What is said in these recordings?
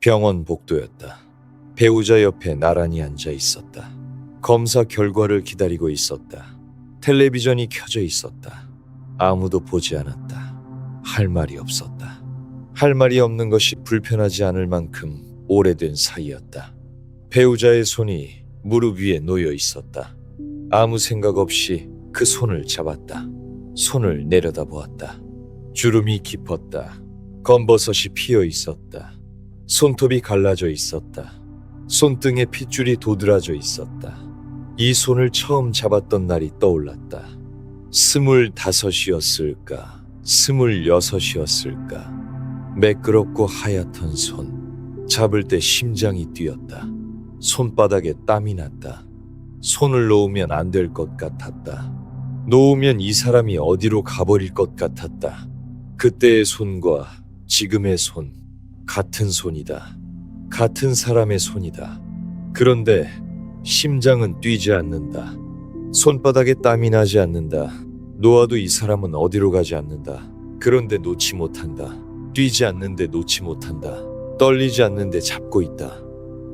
병원 복도였다. 배우자 옆에 나란히 앉아 있었다. 검사 결과를 기다리고 있었다. 텔레비전이 켜져 있었다. 아무도 보지 않았다. 할 말이 없었다. 할 말이 없는 것이 불편하지 않을 만큼 오래된 사이였다. 배우자의 손이 무릎 위에 놓여 있었다. 아무 생각 없이 그 손을 잡았다. 손을 내려다보았다. 주름이 깊었다. 검버섯이 피어 있었다. 손톱이 갈라져 있었다. 손등에 핏줄이 도드라져 있었다. 이 손을 처음 잡았던 날이 떠올랐다. 25이었을까? 26이었을까? 매끄럽고 하얗던 손. 잡을 때 심장이 뛰었다. 손바닥에 땀이 났다. 손을 놓으면 안 될 것 같았다. 놓으면 이 사람이 어디로 가버릴 것 같았다. 그때의 손과 지금의 손, 같은 손이다. 같은 사람의 손이다. 그런데 심장은 뛰지 않는다. 손바닥에 땀이 나지 않는다. 놓아도 이 사람은 어디로 가지 않는다. 그런데 놓지 못한다. 뛰지 않는데 놓지 못한다. 떨리지 않는데 잡고 있다.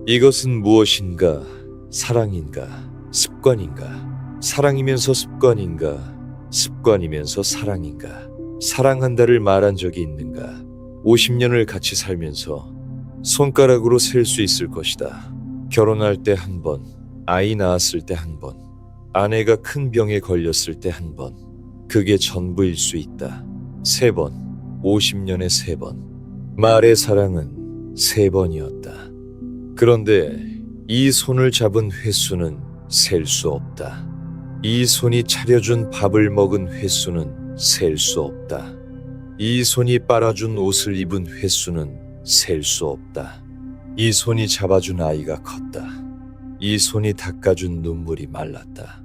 이것은 무엇인가? 사랑인가? 습관인가? 사랑이면서 습관인가? 습관이면서 사랑인가? 사랑한다를 말한 적이 있는가? 50년을 같이 살면서 손가락으로 셀 수 있을 것이다. 결혼할 때 한 번, 아이 낳았을 때 한 번, 아내가 큰 병에 걸렸을 때 한 번, 그게 전부일 수 있다. 3번, 50년에 3번. 말의 사랑은 3번이었다. 그런데 이 손을 잡은 횟수는 셀 수 없다. 이 손이 차려준 밥을 먹은 횟수는 셀 수 없다. 이 손이 빨아준 옷을 입은 횟수는 셀 수 없다. 이 손이 잡아준 아이가 컸다. 이 손이 닦아준 눈물이 말랐다.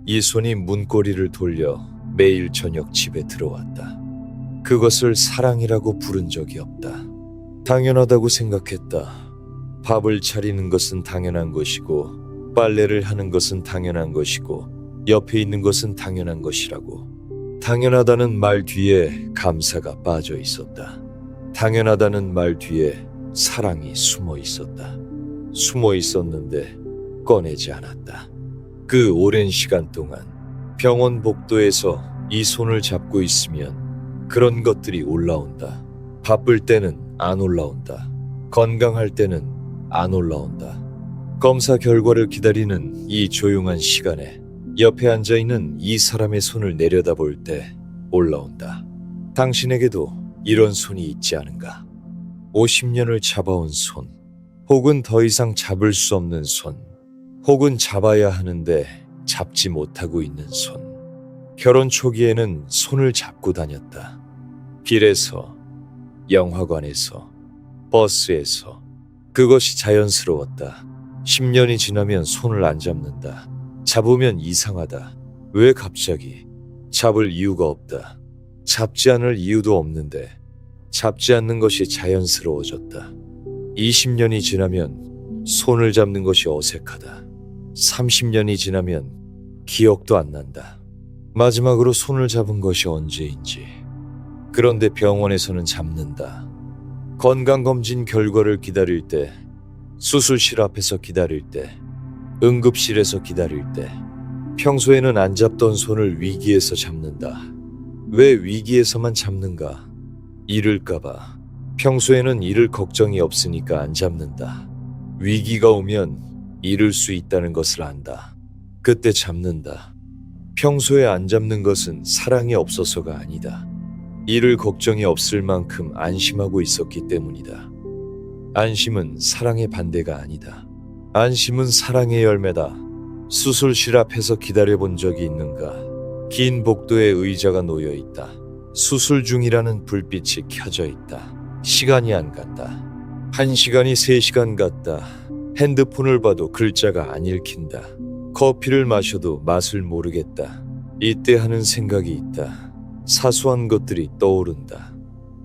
이 손이 문고리를 돌려 매일 저녁 집에 들어왔다. 그것을 사랑이라고 부른 적이 없다. 당연하다고 생각했다. 밥을 차리는 것은 당연한 것이고, 빨래를 하는 것은 당연한 것이고, 옆에 있는 것은 당연한 것이라고. 당연하다는 말 뒤에 감사가 빠져 있었다. 당연하다는 말 뒤에 사랑이 숨어 있었다. 숨어 있었는데 꺼내지 않았다. 그 오랜 시간 동안 병원 복도에서 이 손을 잡고 있으면 그런 것들이 올라온다. 바쁠 때는 안 올라온다. 건강할 때는 안 올라온다. 검사 결과를 기다리는 이 조용한 시간에 옆에 앉아있는 이 사람의 손을 내려다볼 때 올라온다. 당신에게도 이런 손이 있지 않은가? 50년을 잡아온 손, 혹은 더 이상 잡을 수 없는 손, 혹은 잡아야 하는데 잡지 못하고 있는 손. 결혼 초기에는 손을 잡고 다녔다. 길에서, 영화관에서, 버스에서. 그것이 자연스러웠다. 10년이 지나면 손을 안 잡는다. 잡으면 이상하다. 왜 갑자기? 잡을 이유가 없다. 잡지 않을 이유도 없는데 잡지 않는 것이 자연스러워졌다. 20년이 지나면 손을 잡는 것이 어색하다. 30년이 지나면 기억도 안 난다. 마지막으로 손을 잡은 것이 언제인지. 그런데 병원에서는 잡는다. 건강검진 결과를 기다릴 때, 수술실 앞에서 기다릴 때, 응급실에서 기다릴 때, 평소에는 안 잡던 손을 위기에서 잡는다. 왜 위기에서만 잡는가? 잃을까봐. 평소에는 잃을 걱정이 없으니까 안 잡는다. 위기가 오면 잃을 수 있다는 것을 안다. 그때 잡는다. 평소에 안 잡는 것은 사랑이 없어서가 아니다. 잃을 걱정이 없을 만큼 안심하고 있었기 때문이다. 안심은 사랑의 반대가 아니다. 안심은 사랑의 열매다. 수술실 앞에서 기다려본 적이 있는가? 긴 복도에 의자가 놓여 있다. 수술 중이라는 불빛이 켜져 있다. 시간이 안 갔다. 1시간이 3시간 같다. 핸드폰을 봐도 글자가 안 읽힌다. 커피를 마셔도 맛을 모르겠다. 이때 하는 생각이 있다. 사소한 것들이 떠오른다.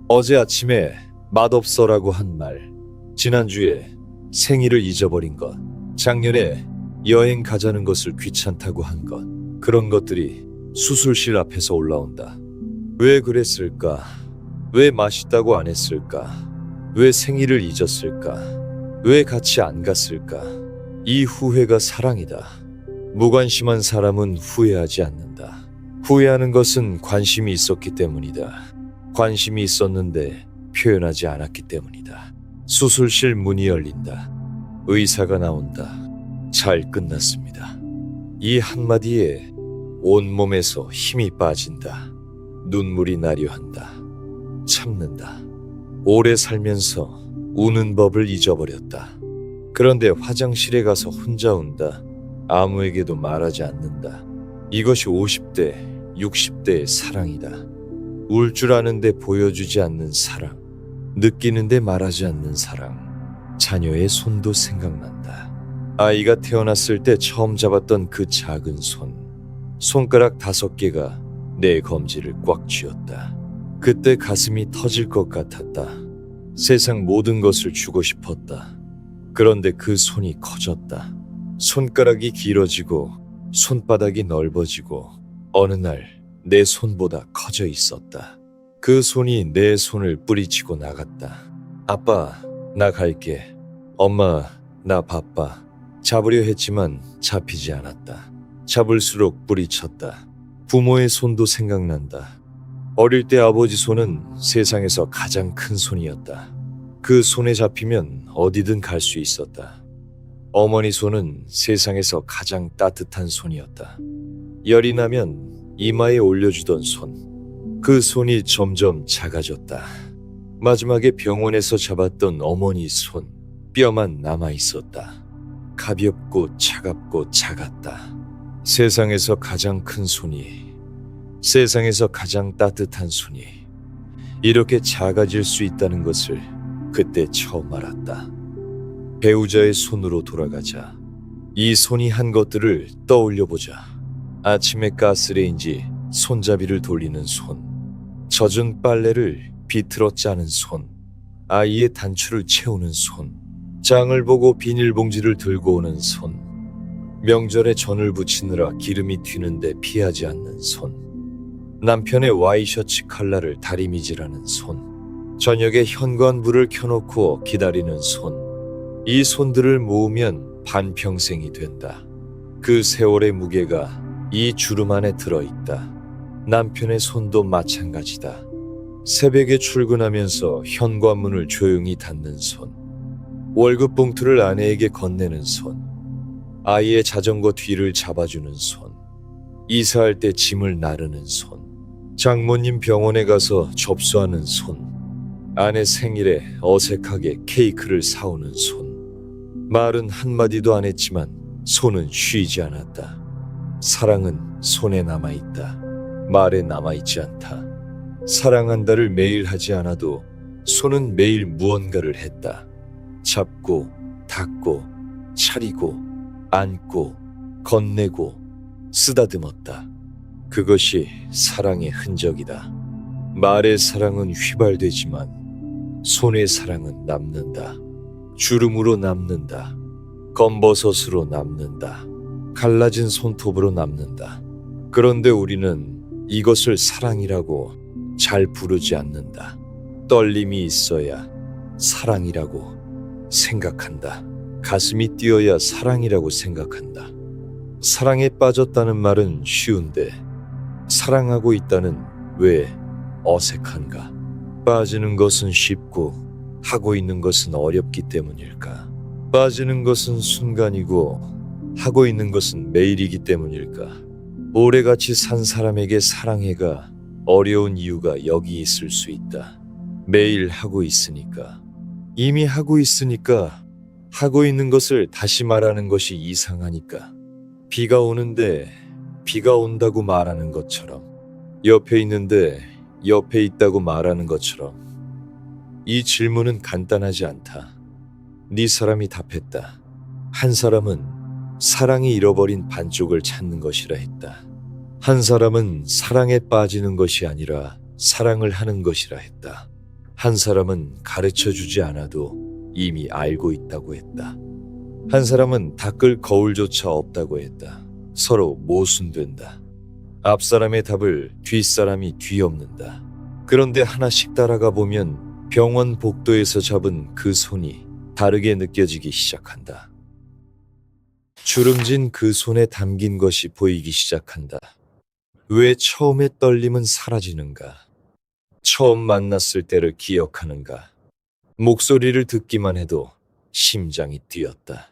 어제 아침에 맛없어라고 한 말, 지난주에 생일을 잊어버린 것, 작년에 여행 가자는 것을 귀찮다고 한 것, 그런 것들이 수술실 앞에서 올라온다. 왜 그랬을까? 왜 맛있다고 안 했을까? 왜 생일을 잊었을까? 왜 같이 안 갔을까? 이 후회가 사랑이다. 무관심한 사람은 후회하지 않는다. 후회하는 것은 관심이 있었기 때문이다. 관심이 있었는데 표현하지 않았기 때문이다. 수술실 문이 열린다. 의사가 나온다. 잘 끝났습니다. 이 한마디에 온몸에서 힘이 빠진다. 눈물이 나려 한다. 참는다. 오래 살면서 우는 법을 잊어버렸다. 그런데 화장실에 가서 혼자 운다. 아무에게도 말하지 않는다. 이것이 50대, 60대의 사랑이다. 울 줄 아는데 보여주지 않는 사랑. 느끼는데 말하지 않는 사랑. 자녀의 손도 생각난다. 아이가 태어났을 때 처음 잡았던 그 작은 손. 손가락 5개가 내 검지를 꽉 쥐었다. 그때 가슴이 터질 것 같았다. 세상 모든 것을 주고 싶었다. 그런데 그 손이 커졌다. 손가락이 길어지고 손바닥이 넓어지고 어느 날 내 손보다 커져 있었다. 그 손이 내 손을 뿌리치고 나갔다. 아빠, 나 갈게. 엄마, 나 바빠. 잡으려 했지만 잡히지 않았다. 잡을수록 뿌리쳤다. 부모의 손도 생각난다. 어릴 때 아버지 손은 세상에서 가장 큰 손이었다. 그 손에 잡히면 어디든 갈 수 있었다. 어머니 손은 세상에서 가장 따뜻한 손이었다. 열이 나면 이마에 올려주던 손. 그 손이 점점 작아졌다. 마지막에 병원에서 잡았던 어머니 손. 뼈만 남아 있었다. 가볍고 차갑고 작았다. 세상에서 가장 큰 손이, 세상에서 가장 따뜻한 손이 이렇게 작아질 수 있다는 것을 그때 처음 알았다. 배우자의 손으로 돌아가자. 이 손이 한 것들을 떠올려보자. 아침에 가스레인지 손잡이를 돌리는 손, 젖은 빨래를 비틀어 짜는 손, 아이의 단추를 채우는 손, 장을 보고 비닐봉지를 들고 오는 손, 명절에 전을 부치느라 기름이 튀는데 피하지 않는 손, 남편의 와이셔츠 칼라를 다리미질하는 손, 저녁에 현관불을 켜놓고 기다리는 손. 이 손들을 모으면 반평생이 된다. 그 세월의 무게가 이 주름 안에 들어있다. 남편의 손도 마찬가지다. 새벽에 출근하면서 현관문을 조용히 닫는 손, 월급 봉투를 아내에게 건네는 손, 아이의 자전거 뒤를 잡아주는 손, 이사할 때 짐을 나르는 손, 장모님 병원에 가서 접수하는 손, 아내 생일에 어색하게 케이크를 사오는 손. 말은 한마디도 안 했지만 손은 쉬지 않았다. 사랑은 손에 남아있다. 말에 남아있지 않다. 사랑한다를 매일 하지 않아도 손은 매일 무언가를 했다. 잡고, 닫고, 차리고, 안고, 건네고, 쓰다듬었다. 그것이 사랑의 흔적이다. 말의 사랑은 휘발되지만 손의 사랑은 남는다. 주름으로 남는다. 검버섯으로 남는다. 갈라진 손톱으로 남는다. 그런데 우리는 이것을 사랑이라고 잘 부르지 않는다. 떨림이 있어야 사랑이라고 생각한다. 가슴이 뛰어야 사랑이라고 생각한다. 사랑에 빠졌다는 말은 쉬운데 사랑하고 있다는 왜 어색한가? 빠지는 것은 쉽고 하고 있는 것은 어렵기 때문일까? 빠지는 것은 순간이고 하고 있는 것은 매일이기 때문일까? 오래같이 산 사람에게 사랑해가 어려운 이유가 여기 있을 수 있다. 매일 하고 있으니까. 이미 하고 있으니까 하고 있는 것을 다시 말하는 것이 이상하니까. 비가 오는데 비가 온다고 말하는 것처럼, 옆에 있는데 옆에 있다고 말하는 것처럼. 이 질문은 간단하지 않다. 네 사람이 답했다. 한 사람은 사랑이 잃어버린 반쪽을 찾는 것이라 했다. 한 사람은 사랑에 빠지는 것이 아니라 사랑을 하는 것이라 했다. 한 사람은 가르쳐주지 않아도 이미 알고 있다고 했다. 한 사람은 닦을 거울조차 없다고 했다. 서로 모순된다. 앞사람의 답을 뒷사람이 뒤엎는다. 그런데 하나씩 따라가 보면 병원 복도에서 잡은 그 손이 다르게 느껴지기 시작한다. 주름진 그 손에 담긴 것이 보이기 시작한다. 왜 처음의 떨림은 사라지는가? 처음 만났을 때를 기억하는가? 목소리를 듣기만 해도 심장이 뛰었다.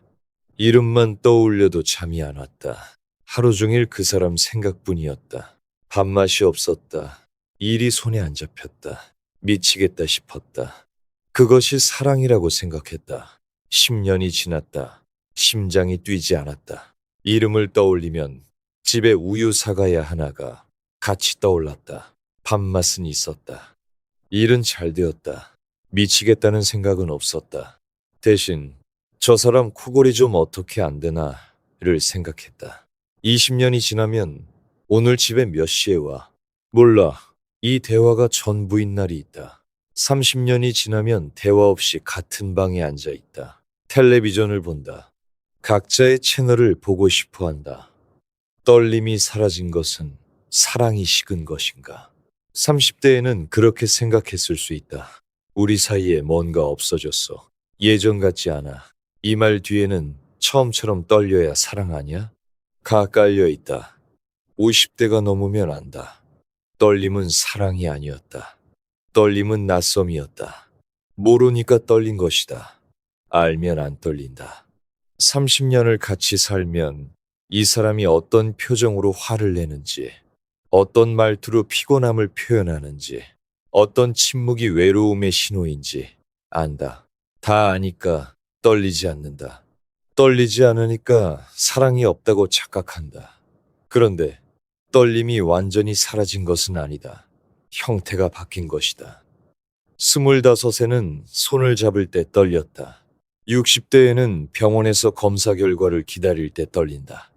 이름만 떠올려도 잠이 안 왔다. 하루 종일 그 사람 생각뿐이었다. 밥맛이 없었다. 일이 손에 안 잡혔다. 미치겠다 싶었다. 그것이 사랑이라고 생각했다. 10년이 지났다. 심장이 뛰지 않았다. 이름을 떠올리면 집에 우유 사과야 하나가 같이 떠올랐다. 밥맛은 있었다. 일은 잘 되었다. 미치겠다는 생각은 없었다. 대신 저 사람 코골이 좀 어떻게 안 되나를 생각했다. 20년이 지나면 오늘 집에 몇 시에 와? 몰라. 이 대화가 전부인 날이 있다. 30년이 지나면 대화 없이 같은 방에 앉아 있다. 텔레비전을 본다. 각자의 채널을 보고 싶어 한다. 떨림이 사라진 것은 사랑이 식은 것인가? 30대에는 그렇게 생각했을 수 있다. 우리 사이에 뭔가 없어졌어. 예전 같지 않아. 이 말 뒤에는 처음처럼 떨려야 사랑 아니야? 가 깔려 있다. 50대가 넘으면 안다. 떨림은 사랑이 아니었다. 떨림은 낯섦이었다. 모르니까 떨린 것이다. 알면 안 떨린다. 30년을 같이 살면 이 사람이 어떤 표정으로 화를 내는지, 어떤 말투로 피곤함을 표현하는지, 어떤 침묵이 외로움의 신호인지 안다. 다 아니까 떨리지 않는다. 떨리지 않으니까 사랑이 없다고 착각한다. 그런데 떨림이 완전히 사라진 것은 아니다. 형태가 바뀐 것이다. 25에는 손을 잡을 때 떨렸다. 60대에는 병원에서 검사 결과를 기다릴 때 떨린다.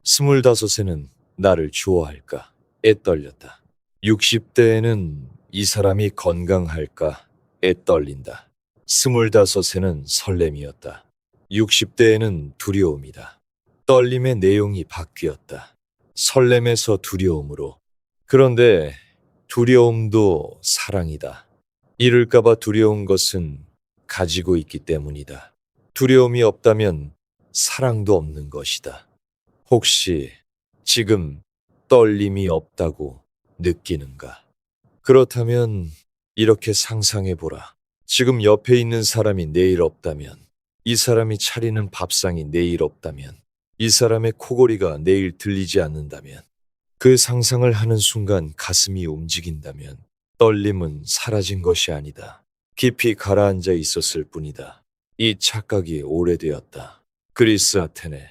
25에는 나를 좋아할까? 애 떨렸다. 60대에는 이 사람이 건강할까? 애 떨린다. 25에는 설렘이었다. 60대에는 두려움이다. 떨림의 내용이 바뀌었다. 설렘에서 두려움으로. 그런데 두려움도 사랑이다. 잃을까봐 두려운 것은 가지고 있기 때문이다. 두려움이 없다면 사랑도 없는 것이다. 혹시 지금 떨림이 없다고 느끼는가? 그렇다면 이렇게 상상해보라. 지금 옆에 있는 사람이 내일 없다면, 이 사람이 차리는 밥상이 내일 없다면, 이 사람의 코골이가 내일 들리지 않는다면, 그 상상을 하는 순간 가슴이 움직인다면 떨림은 사라진 것이 아니다. 깊이 가라앉아 있었을 뿐이다. 이 착각이 오래되었다. 그리스 아테네.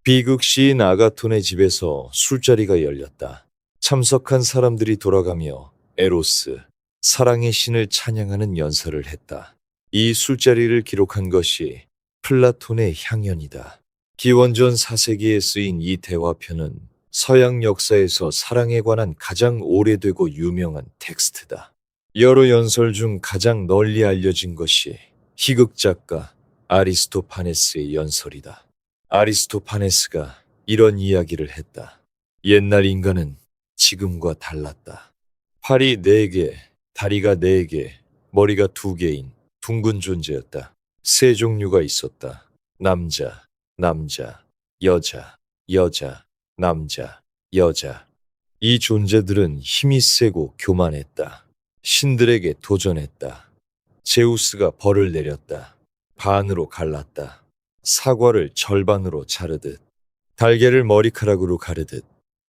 비극 시인 아가톤의 집에서 술자리가 열렸다. 참석한 사람들이 돌아가며 에로스, 사랑의 신을 찬양하는 연설을 했다. 이 술자리를 기록한 것이 플라톤의 향연이다. 기원전 4세기에 쓰인 이 대화편은 서양 역사에서 사랑에 관한 가장 오래되고 유명한 텍스트다. 여러 연설 중 가장 널리 알려진 것이 희극 작가 아리스토파네스의 연설이다. 아리스토파네스가 이런 이야기를 했다. 옛날 인간은 지금과 달랐다. 팔이 4개, 다리가 4개, 머리가 2개인 둥근 존재였다. 3종류가 있었다. 남자, 남자, 여자, 여자, 남자, 여자. 이 존재들은 힘이 세고 교만했다. 신들에게 도전했다. 제우스가 벌을 내렸다. 반으로 갈랐다. 사과를 절반으로 자르듯, 달걀을 머리카락으로 가르듯.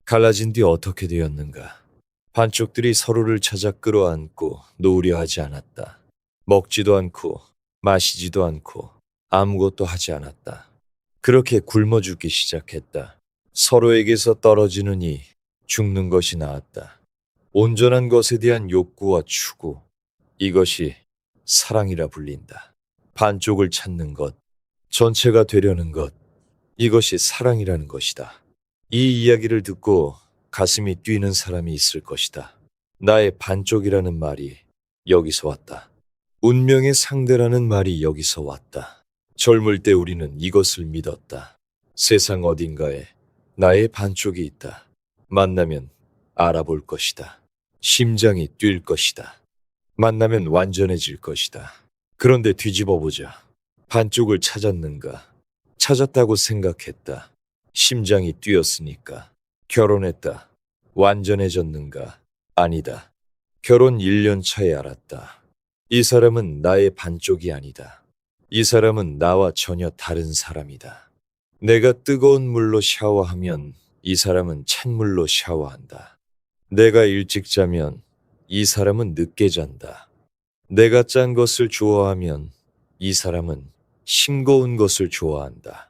갈라진 뒤 어떻게 되었는가? 반쪽들이 서로를 찾아 끌어안고 놓으려 하지 않았다. 먹지도 않고 마시지도 않고 아무것도 하지 않았다. 그렇게 굶어 죽기 시작했다. 서로에게서 떨어지느니 죽는 것이 나았다. 온전한 것에 대한 욕구와 추구, 이것이 사랑이라 불린다. 반쪽을 찾는 것, 전체가 되려는 것, 이것이 사랑이라는 것이다. 이 이야기를 듣고 가슴이 뛰는 사람이 있을 것이다. 나의 반쪽이라는 말이 여기서 왔다. 운명의 상대라는 말이 여기서 왔다. 젊을 때 우리는 이것을 믿었다. 세상 어딘가에 나의 반쪽이 있다. 만나면 알아볼 것이다. 심장이 뛸 것이다. 만나면 완전해질 것이다. 그런데 뒤집어 보자. 반쪽을 찾았는가? 찾았다고 생각했다. 심장이 뛰었으니까. 결혼했다. 완전해졌는가? 아니다. 결혼 1년 차에 알았다. 이 사람은 나의 반쪽이 아니다. 이 사람은 나와 전혀 다른 사람이다. 내가 뜨거운 물로 샤워하면 이 사람은 찬물로 샤워한다. 내가 일찍 자면 이 사람은 늦게 잔다. 내가 짠 것을 좋아하면 이 사람은 싱거운 것을 좋아한다.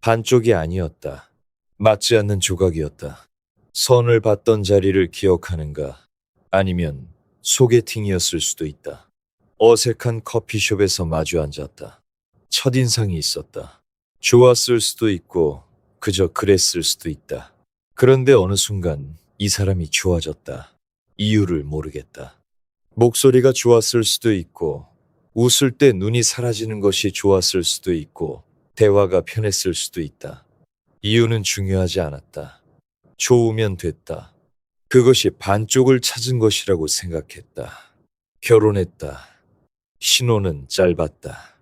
반쪽이 아니었다. 맞지 않는 조각이었다. 선을 받던 자리를 기억하는가? 아니면 소개팅이었을 수도 있다. 어색한 커피숍에서 마주 앉았다. 첫인상이 있었다. 좋았을 수도 있고 그저 그랬을 수도 있다. 그런데 어느 순간 이 사람이 좋아졌다. 이유를 모르겠다. 목소리가 좋았을 수도 있고 웃을 때 눈이 사라지는 것이 좋았을 수도 있고 대화가 편했을 수도 있다. 이유는 중요하지 않았다. 좋으면 됐다. 그것이 반쪽을 찾은 것이라고 생각했다. 결혼했다. 신혼은 짧았다.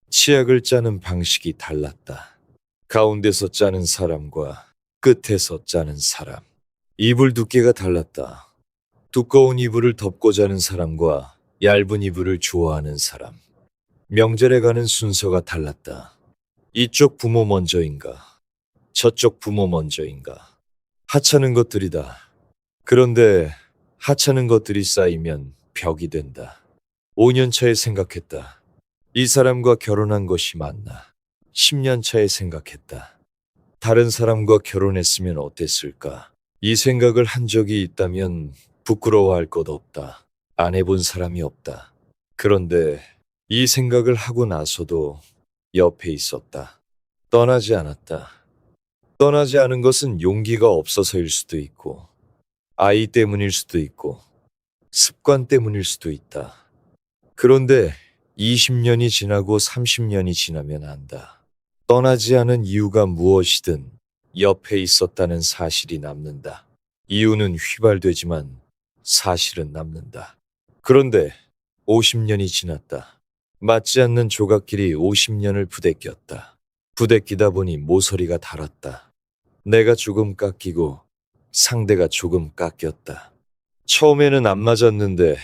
치약을 짜는 방식이 달랐다. 가운데서 짜는 사람과 끝에서 짜는 사람. 이불 두께가 달랐다. 두꺼운 이불을 덮고 자는 사람과 얇은 이불을 좋아하는 사람. 명절에 가는 순서가 달랐다. 이쪽 부모 먼저인가? 저쪽 부모 먼저인가? 하찮은 것들이다. 그런데 하찮은 것들이 쌓이면 벽이 된다. 5년 차에 생각했다. 이 사람과 결혼한 것이 맞나? 10년 차에 생각했다. 다른 사람과 결혼했으면 어땠을까? 이 생각을 한 적이 있다면 부끄러워할 것 없다. 안 해본 사람이 없다. 그런데 이 생각을 하고 나서도 옆에 있었다. 떠나지 않았다. 떠나지 않은 것은 용기가 없어서일 수도 있고, 아이 때문일 수도 있고, 습관 때문일 수도 있다. 그런데 20년이 지나고 30년이 지나면 안다. 떠나지 않은 이유가 무엇이든 옆에 있었다는 사실이 남는다. 이유는 휘발되지만 사실은 남는다. 그런데 50년이 지났다. 맞지 않는 조각끼리 50년을 부대꼈다. 부대끼다 보니 모서리가 닳았다. 내가 조금 깎이고 상대가 조금 깎였다. 처음에는 안 맞았는데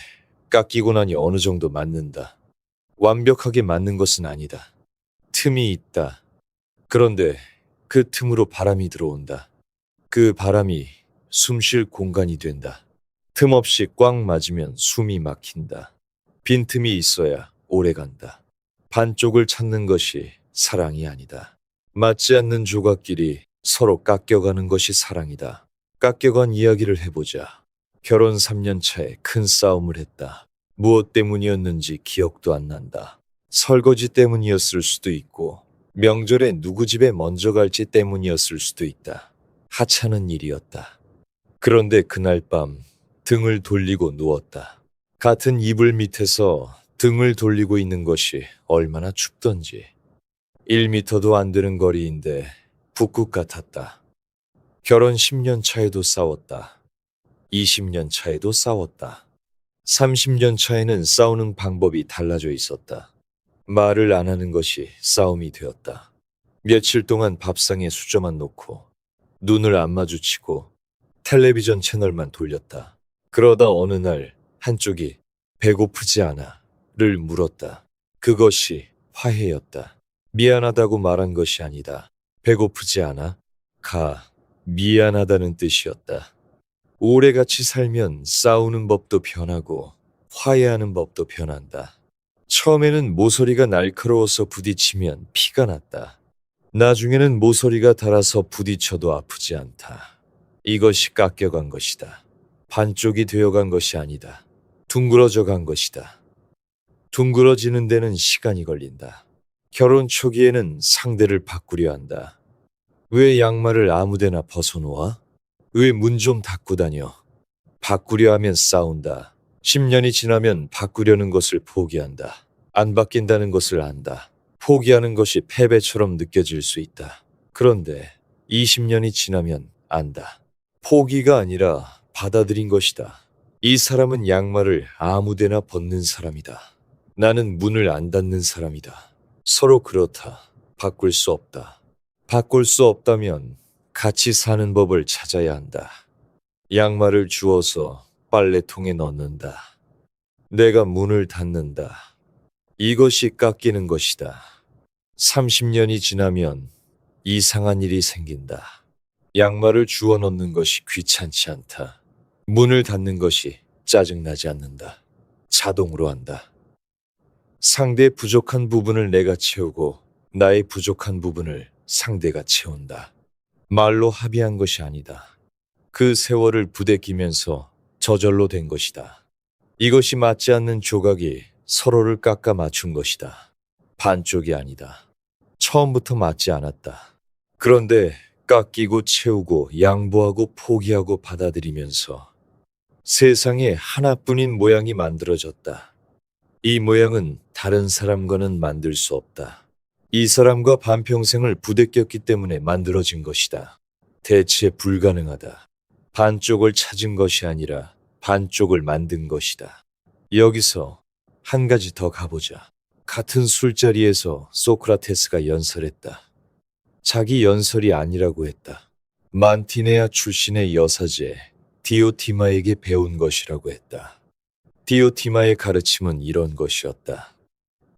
깎이고 나니 어느 정도 맞는다. 완벽하게 맞는 것은 아니다. 틈이 있다. 그런데 그 틈으로 바람이 들어온다. 그 바람이 숨 쉴 공간이 된다. 틈 없이 꽉 맞으면 숨이 막힌다. 빈틈이 있어야 오래 간다. 반쪽을 찾는 것이 사랑이 아니다. 맞지 않는 조각끼리 서로 깎여가는 것이 사랑이다. 깎여간 이야기를 해보자. 결혼 3년 차에 큰 싸움을 했다. 무엇 때문이었는지 기억도 안 난다. 설거지 때문이었을 수도 있고 명절에 누구 집에 먼저 갈지 때문이었을 수도 있다. 하찮은 일이었다. 그런데 그날 밤 등을 돌리고 누웠다. 같은 이불 밑에서 등을 돌리고 있는 것이 얼마나 춥던지. 1미터도 안 되는 거리인데 북극 같았다. 결혼 10년 차에도 싸웠다. 20년 차에도 싸웠다. 30년 차에는 싸우는 방법이 달라져 있었다. 말을 안 하는 것이 싸움이 되었다. 며칠 동안 밥상에 수저만 놓고 눈을 안 마주치고 텔레비전 채널만 돌렸다. 그러다 어느 날 한쪽이 배고프지 않아?를 물었다. 그것이 화해였다. 미안하다고 말한 것이 아니다. 배고프지 않아? 미안하다는 뜻이었다. 오래 같이 살면 싸우는 법도 변하고 화해하는 법도 변한다. 처음에는 모서리가 날카로워서 부딪히면 피가 났다. 나중에는 모서리가 닳아서 부딪혀도 아프지 않다. 이것이 깎여간 것이다. 반쪽이 되어간 것이 아니다. 둥그러져 간 것이다. 둥그러지는 데는 시간이 걸린다. 결혼 초기에는 상대를 바꾸려 한다. 왜 양말을 아무데나 벗어놓아? 왜 문 좀 닫고 다녀? 바꾸려 하면 싸운다. 10년이 지나면 바꾸려는 것을 포기한다. 안 바뀐다는 것을 안다. 포기하는 것이 패배처럼 느껴질 수 있다. 그런데 20년이 지나면 안다. 포기가 아니라 받아들인 것이다. 이 사람은 양말을 아무데나 벗는 사람이다. 나는 문을 안 닫는 사람이다. 서로 그렇다. 바꿀 수 없다. 바꿀 수 없다면 같이 사는 법을 찾아야 한다. 양말을 주워서 빨래통에 넣는다. 내가 문을 닫는다. 이것이 깎이는 것이다. 30년이 지나면 이상한 일이 생긴다. 양말을 주워 넣는 것이 귀찮지 않다. 문을 닫는 것이 짜증나지 않는다. 자동으로 한다. 상대의 부족한 부분을 내가 채우고 나의 부족한 부분을 상대가 채운다. 말로 합의한 것이 아니다. 그 세월을 부대끼면서 저절로 된 것이다. 이것이 맞지 않는 조각이 서로를 깎아 맞춘 것이다. 반쪽이 아니다. 처음부터 맞지 않았다. 그런데 깎이고 채우고 양보하고 포기하고 받아들이면서 세상에 하나뿐인 모양이 만들어졌다. 이 모양은 다른 사람과는 만들 수 없다. 이 사람과 반평생을 부대꼈기 때문에 만들어진 것이다. 대체 불가능하다. 반쪽을 찾은 것이 아니라 반쪽을 만든 것이다. 여기서 한 가지 더 가보자. 같은 술자리에서 소크라테스가 연설했다. 자기 연설이 아니라고 했다. 만티네아 출신의 여사제 디오티마에게 배운 것이라고 했다. 디오티마의 가르침은 이런 것이었다.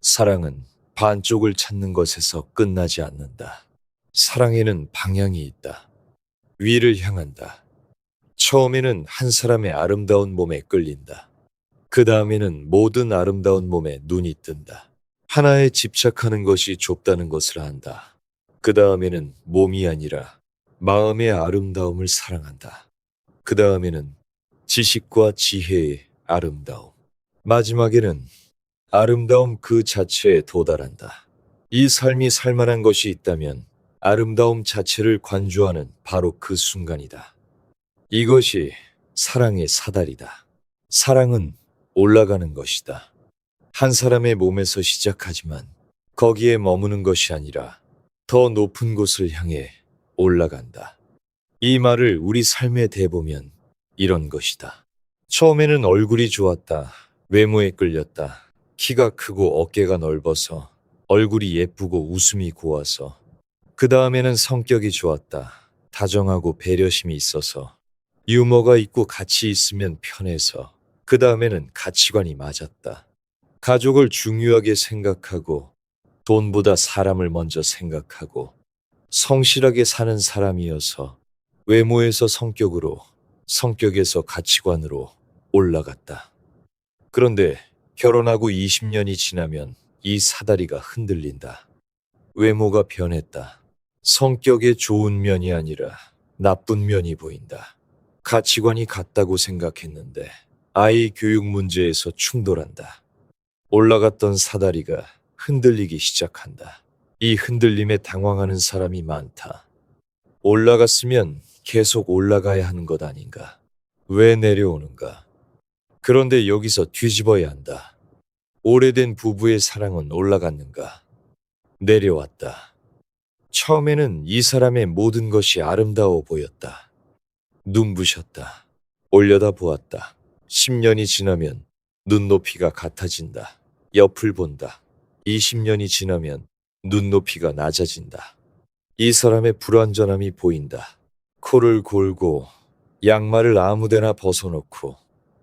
사랑은 반쪽을 찾는 것에서 끝나지 않는다. 사랑에는 방향이 있다. 위를 향한다. 처음에는 한 사람의 아름다운 몸에 끌린다. 그 다음에는 모든 아름다운 몸에 눈이 뜬다. 하나에 집착하는 것이 좁다는 것을 안다. 그 다음에는 몸이 아니라 마음의 아름다움을 사랑한다. 그 다음에는 지식과 지혜의 아름다움. 마지막에는 아름다움 그 자체에 도달한다. 이 삶이 살만한 것이 있다면 아름다움 자체를 관조하는 바로 그 순간이다. 이것이 사랑의 사다리다. 사랑은 올라가는 것이다. 한 사람의 몸에서 시작하지만 거기에 머무는 것이 아니라 더 높은 곳을 향해 올라간다. 이 말을 우리 삶에 대보면 이런 것이다. 처음에는 얼굴이 좋았다. 외모에 끌렸다. 키가 크고 어깨가 넓어서 얼굴이 예쁘고 웃음이 고와서 그 다음에는 성격이 좋았다. 다정하고 배려심이 있어서 유머가 있고 같이 있으면 편해서 그 다음에는 가치관이 맞았다. 가족을 중요하게 생각하고 돈보다 사람을 먼저 생각하고 성실하게 사는 사람이어서 외모에서 성격으로, 성격에서 가치관으로 올라갔다. 그런데 결혼하고 20년이 지나면 이 사다리가 흔들린다. 외모가 변했다. 성격의 좋은 면이 아니라 나쁜 면이 보인다. 가치관이 같다고 생각했는데 아이 교육 문제에서 충돌한다. 올라갔던 사다리가 흔들리기 시작한다. 이 흔들림에 당황하는 사람이 많다. 올라갔으면 계속 올라가야 하는 것 아닌가? 왜 내려오는가? 그런데 여기서 뒤집어야 한다. 오래된 부부의 사랑은 올라갔는가? 내려왔다. 처음에는 이 사람의 모든 것이 아름다워 보였다. 눈부셨다. 올려다 보았다. 10년이 지나면 눈높이가 같아진다. 옆을 본다. 20년이 지나면 눈높이가 낮아진다. 이 사람의 불완전함이 보인다. 코를 골고 양말을 아무데나 벗어놓고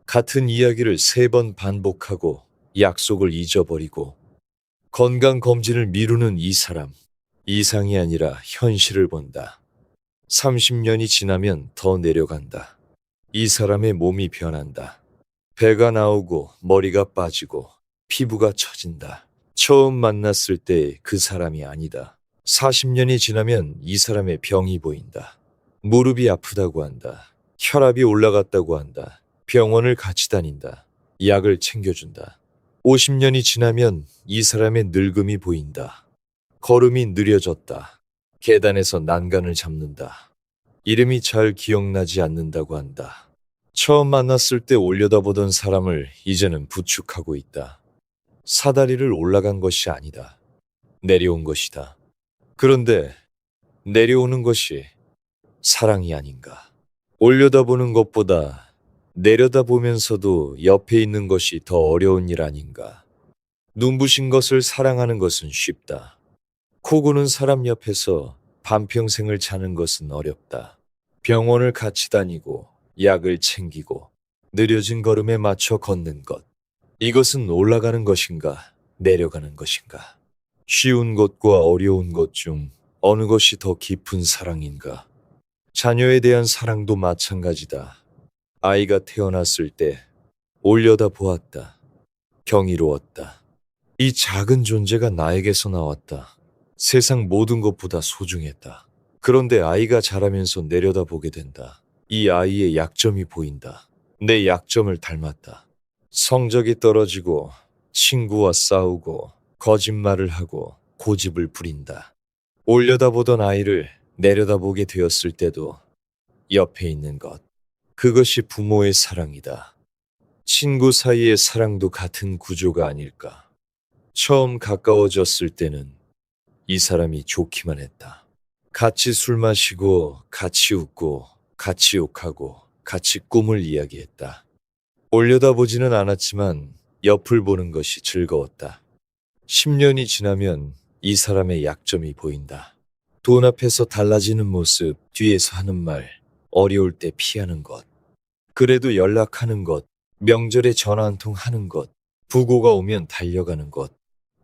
같은 이야기를 3번 반복하고 약속을 잊어버리고 건강검진을 미루는 이 사람. 이상이 아니라 현실을 본다. 30년이 지나면 더 내려간다. 이 사람의 몸이 변한다. 배가 나오고 머리가 빠지고 피부가 처진다. 처음 만났을 때 그 사람이 아니다. 40년이 지나면 이 사람의 병이 보인다. 무릎이 아프다고 한다. 혈압이 올라갔다고 한다. 병원을 같이 다닌다. 약을 챙겨준다. 50년이 지나면 이 사람의 늙음이 보인다. 걸음이 느려졌다. 계단에서 난간을 잡는다. 이름이 잘 기억나지 않는다고 한다. 처음 만났을 때 올려다보던 사람을 이제는 부축하고 있다. 사다리를 올라간 것이 아니다. 내려온 것이다. 그런데 내려오는 것이 사랑이 아닌가? 올려다보는 것보다 내려다보면서도 옆에 있는 것이 더 어려운 일 아닌가. 눈부신 것을 사랑하는 것은 쉽다. 코 고는 사람 옆에서 반평생을 자는 것은 어렵다. 병원을 같이 다니고 약을 챙기고 느려진 걸음에 맞춰 걷는 것. 이것은 올라가는 것인가, 내려가는 것인가? 쉬운 것과 어려운 것 중 어느 것이 더 깊은 사랑인가? 자녀에 대한 사랑도 마찬가지다. 아이가 태어났을 때 올려다 보았다. 경이로웠다. 이 작은 존재가 나에게서 나왔다. 세상 모든 것보다 소중했다. 그런데 아이가 자라면서 내려다보게 된다. 이 아이의 약점이 보인다. 내 약점을 닮았다. 성적이 떨어지고 친구와 싸우고 거짓말을 하고 고집을 부린다. 올려다보던 아이를 내려다보게 되었을 때도 옆에 있는 것. 그것이 부모의 사랑이다. 친구 사이의 사랑도 같은 구조가 아닐까. 처음 가까워졌을 때는 이 사람이 좋기만 했다. 같이 술 마시고, 같이 웃고, 같이 욕하고, 같이 꿈을 이야기했다. 올려다보지는 않았지만 옆을 보는 것이 즐거웠다. 10년이 지나면 이 사람의 약점이 보인다. 돈 앞에서 달라지는 모습, 뒤에서 하는 말, 어려울 때 피하는 것. 그래도 연락하는 것, 명절에 전화 한 통 하는 것, 부고가 오면 달려가는 것.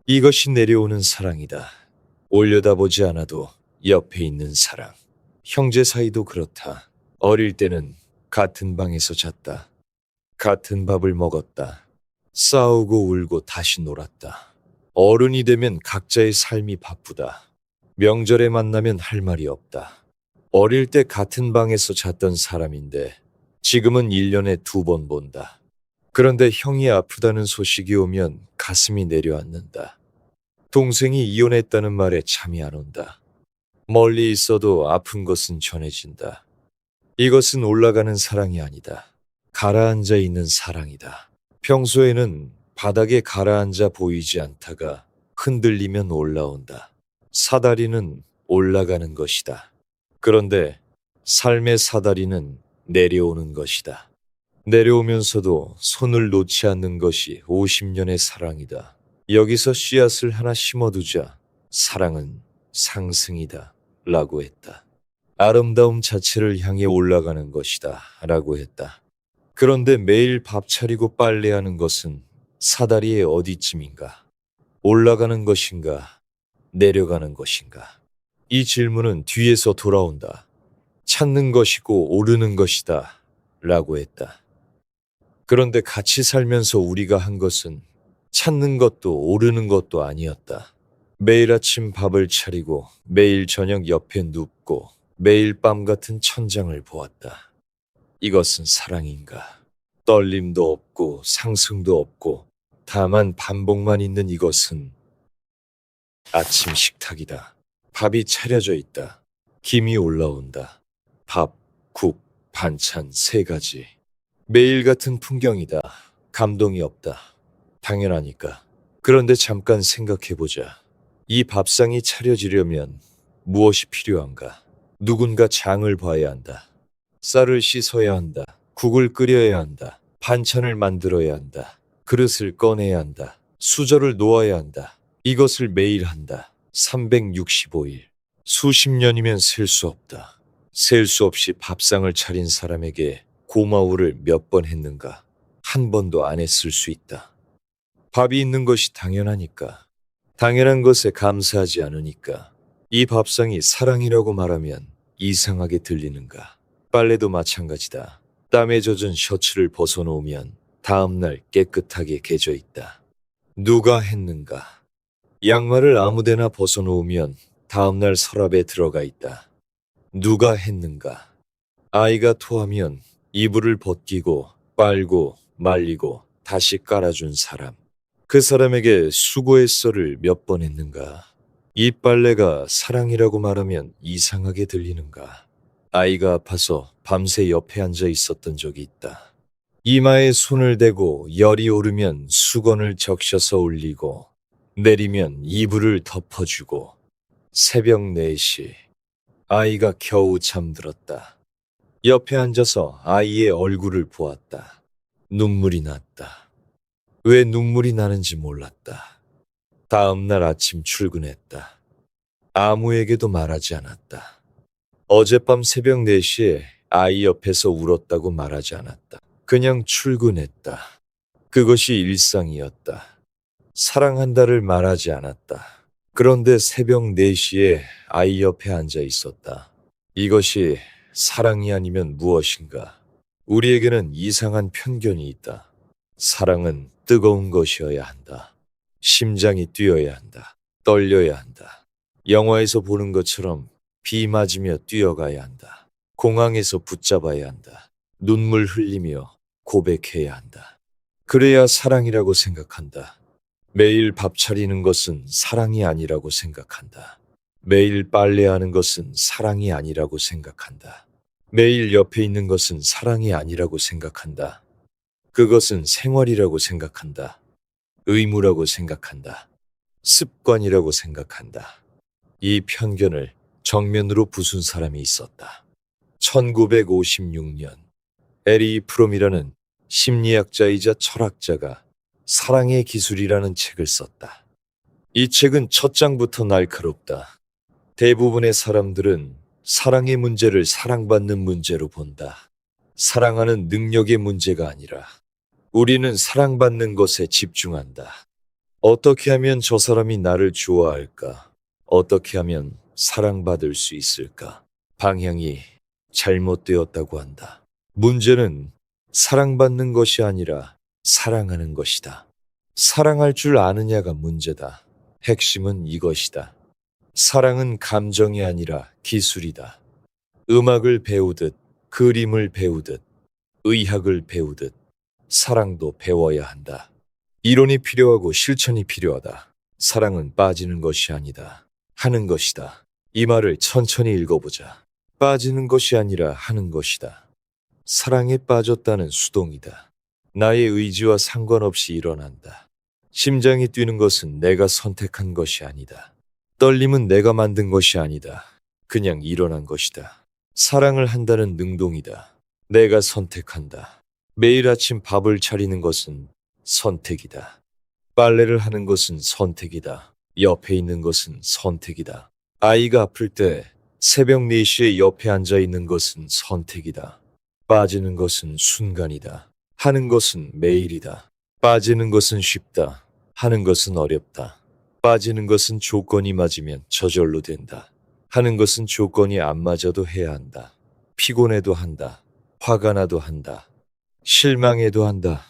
이것이 내려오는 사랑이다. 올려다보지 않아도 옆에 있는 사랑. 형제 사이도 그렇다. 어릴 때는 같은 방에서 잤다. 같은 밥을 먹었다. 싸우고 울고 다시 놀았다. 어른이 되면 각자의 삶이 바쁘다. 명절에 만나면 할 말이 없다. 어릴 때 같은 방에서 잤던 사람인데 지금은 1년에 2번 본다. 그런데 형이 아프다는 소식이 오면 가슴이 내려앉는다. 동생이 이혼했다는 말에 잠이 안 온다. 멀리 있어도 아픈 것은 전해진다. 이것은 올라가는 사랑이 아니다. 가라앉아 있는 사랑이다. 평소에는 바닥에 가라앉아 보이지 않다가 흔들리면 올라온다. 사다리는 올라가는 것이다. 그런데 삶의 사다리는 내려오는 것이다. 내려오면서도 손을 놓지 않는 것이 50년의 사랑이다. 여기서 씨앗을 하나 심어두자. 사랑은 상승이다. 라고 했다. 아름다움 자체를 향해 올라가는 것이다. 라고 했다. 그런데 매일 밥 차리고 빨래하는 것은 사다리의 어디쯤인가? 올라가는 것인가? 내려가는 것인가? 이 질문은 뒤에서 돌아온다. 찾는 것이고 오르는 것이다. 라고 했다. 그런데 같이 살면서 우리가 한 것은 찾는 것도 오르는 것도 아니었다. 매일 아침 밥을 차리고 매일 저녁 옆에 눕고 매일 밤 같은 천장을 보았다. 이것은 사랑인가? 떨림도 없고 상승도 없고 다만 반복만 있는 이것은 아침 식탁이다. 밥이 차려져 있다. 김이 올라온다. 밥, 국, 반찬 3가지. 매일 같은 풍경이다. 감동이 없다. 당연하니까. 그런데 잠깐 생각해보자. 이 밥상이 차려지려면 무엇이 필요한가? 누군가 장을 봐야 한다. 쌀을 씻어야 한다. 국을 끓여야 한다. 반찬을 만들어야 한다. 그릇을 꺼내야 한다. 수저를 놓아야 한다. 이것을 매일 한다. 365일. 수십 년이면 셀 수 없다. 셀 수 없이 밥상을 차린 사람에게 고마워를 몇 번 했는가? 한 번도 안 했을 수 있다. 밥이 있는 것이 당연하니까. 당연한 것에 감사하지 않으니까. 이 밥상이 사랑이라고 말하면 이상하게 들리는가? 빨래도 마찬가지다. 땀에 젖은 셔츠를 벗어놓으면 다음날 깨끗하게 개져 있다. 누가 했는가? 양말을 아무데나 벗어놓으면 다음날 서랍에 들어가 있다. 누가 했는가? 아이가 토하면 이불을 벗기고 빨고 말리고 다시 깔아준 사람. 그 사람에게 수고했어를 몇 번 했는가? 이 빨래가 사랑이라고 말하면 이상하게 들리는가? 아이가 아파서 밤새 옆에 앉아 있었던 적이 있다. 이마에 손을 대고 열이 오르면 수건을 적셔서 올리고 내리면 이불을 덮어주고 새벽 4시 아이가 겨우 잠들었다. 옆에 앉아서 아이의 얼굴을 보았다. 눈물이 났다. 왜 눈물이 나는지 몰랐다. 다음 날 아침 출근했다. 아무에게도 말하지 않았다. 어젯밤 새벽 4시에 아이 옆에서 울었다고 말하지 않았다. 그냥 출근했다. 그것이 일상이었다. 사랑한다를 말하지 않았다. 그런데 새벽 4시에 아이 옆에 앉아 있었다. 이것이 사랑이 아니면 무엇인가? 우리에게는 이상한 편견이 있다. 사랑은 뜨거운 것이어야 한다. 심장이 뛰어야 한다. 떨려야 한다. 영화에서 보는 것처럼 비 맞으며 뛰어가야 한다. 공항에서 붙잡아야 한다. 눈물 흘리며 고백해야 한다. 그래야 사랑이라고 생각한다. 매일 밥 차리는 것은 사랑이 아니라고 생각한다. 매일 빨래하는 것은 사랑이 아니라고 생각한다. 매일 옆에 있는 것은 사랑이 아니라고 생각한다. 그것은 생활이라고 생각한다. 의무라고 생각한다. 습관이라고 생각한다. 이 편견을 정면으로 부순 사람이 있었다. 1956년 에리 프롬이라는 심리학자이자 철학자가 사랑의 기술이라는 책을 썼다. 이 책은 첫 장부터 날카롭다. 대부분의 사람들은 사랑의 문제를 사랑받는 문제로 본다. 사랑하는 능력의 문제가 아니라 우리는 사랑받는 것에 집중한다. 어떻게 하면 저 사람이 나를 좋아할까? 어떻게 하면 사랑받을 수 있을까? 방향이 잘못되었다고 한다. 문제는 사랑받는 것이 아니라 사랑하는 것이다. 사랑할 줄 아느냐가 문제다. 핵심은 이것이다. 사랑은 감정이 아니라 기술이다. 음악을 배우듯, 그림을 배우듯, 의학을 배우듯, 사랑도 배워야 한다. 이론이 필요하고 실천이 필요하다. 사랑은 빠지는 것이 아니다. 하는 것이다. 이 말을 천천히 읽어보자. 빠지는 것이 아니라 하는 것이다. 사랑에 빠졌다는 수동이다. 나의 의지와 상관없이 일어난다. 심장이 뛰는 것은 내가 선택한 것이 아니다. 떨림은 내가 만든 것이 아니다. 그냥 일어난 것이다. 사랑을 한다는 능동이다. 내가 선택한다. 매일 아침 밥을 차리는 것은 선택이다. 빨래를 하는 것은 선택이다. 옆에 있는 것은 선택이다. 아이가 아플 때 새벽 4시에 옆에 앉아 있는 것은 선택이다. 빠지는 것은 순간이다. 하는 것은 매일이다. 빠지는 것은 쉽다. 하는 것은 어렵다. 빠지는 것은 조건이 맞으면 저절로 된다. 하는 것은 조건이 안 맞아도 해야 한다. 피곤해도 한다. 화가 나도 한다. 실망해도 한다.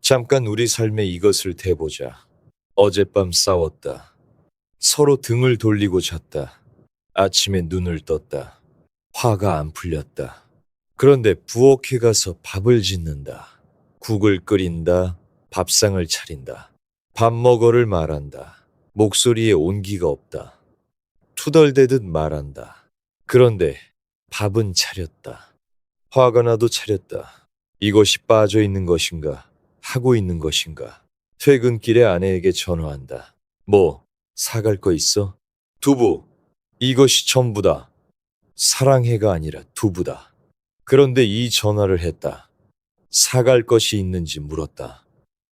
잠깐 우리 삶에 이것을 대보자. 어젯밤 싸웠다. 서로 등을 돌리고 잤다. 아침에 눈을 떴다. 화가 안 풀렸다. 그런데 부엌에 가서 밥을 짓는다. 국을 끓인다. 밥상을 차린다. 밥 먹어를 말한다. 목소리에 온기가 없다. 투덜대듯 말한다. 그런데 밥은 차렸다. 화가 나도 차렸다. 이것이 빠져 있는 것인가? 하고 있는 것인가? 퇴근길에 아내에게 전화한다. 뭐, 사갈 거 있어? 두부. 이것이 전부다. 사랑해가 아니라 두부다. 그런데 이 전화를 했다. 사갈 것이 있는지 물었다.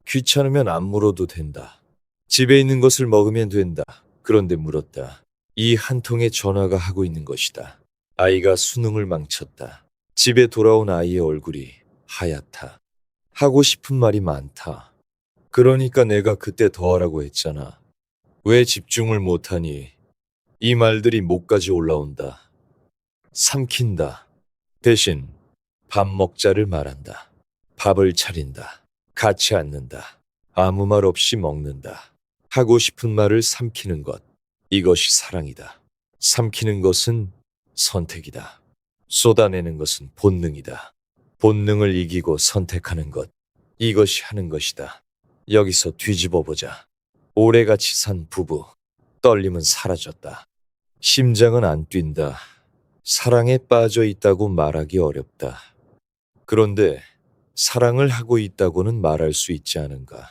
귀찮으면 안 물어도 된다. 집에 있는 것을 먹으면 된다. 그런데 물었다. 이 한 통의 전화가 하고 있는 것이다. 아이가 수능을 망쳤다. 집에 돌아온 아이의 얼굴이 하얗다. 하고 싶은 말이 많다. 그러니까 내가 그때 더 하라고 했잖아. 왜 집중을 못하니? 이 말들이 목까지 올라온다. 삼킨다. 대신 밥 먹자를 말한다. 밥을 차린다. 같이 앉는다. 아무 말 없이 먹는다. 하고 싶은 말을 삼키는 것. 이것이 사랑이다. 삼키는 것은 선택이다. 쏟아내는 것은 본능이다. 본능을 이기고 선택하는 것. 이것이 하는 것이다. 여기서 뒤집어 보자. 오래같이 산 부부. 떨림은 사라졌다. 심장은 안 뛴다. 사랑에 빠져 있다고 말하기 어렵다. 그런데 사랑을 하고 있다고는 말할 수 있지 않은가.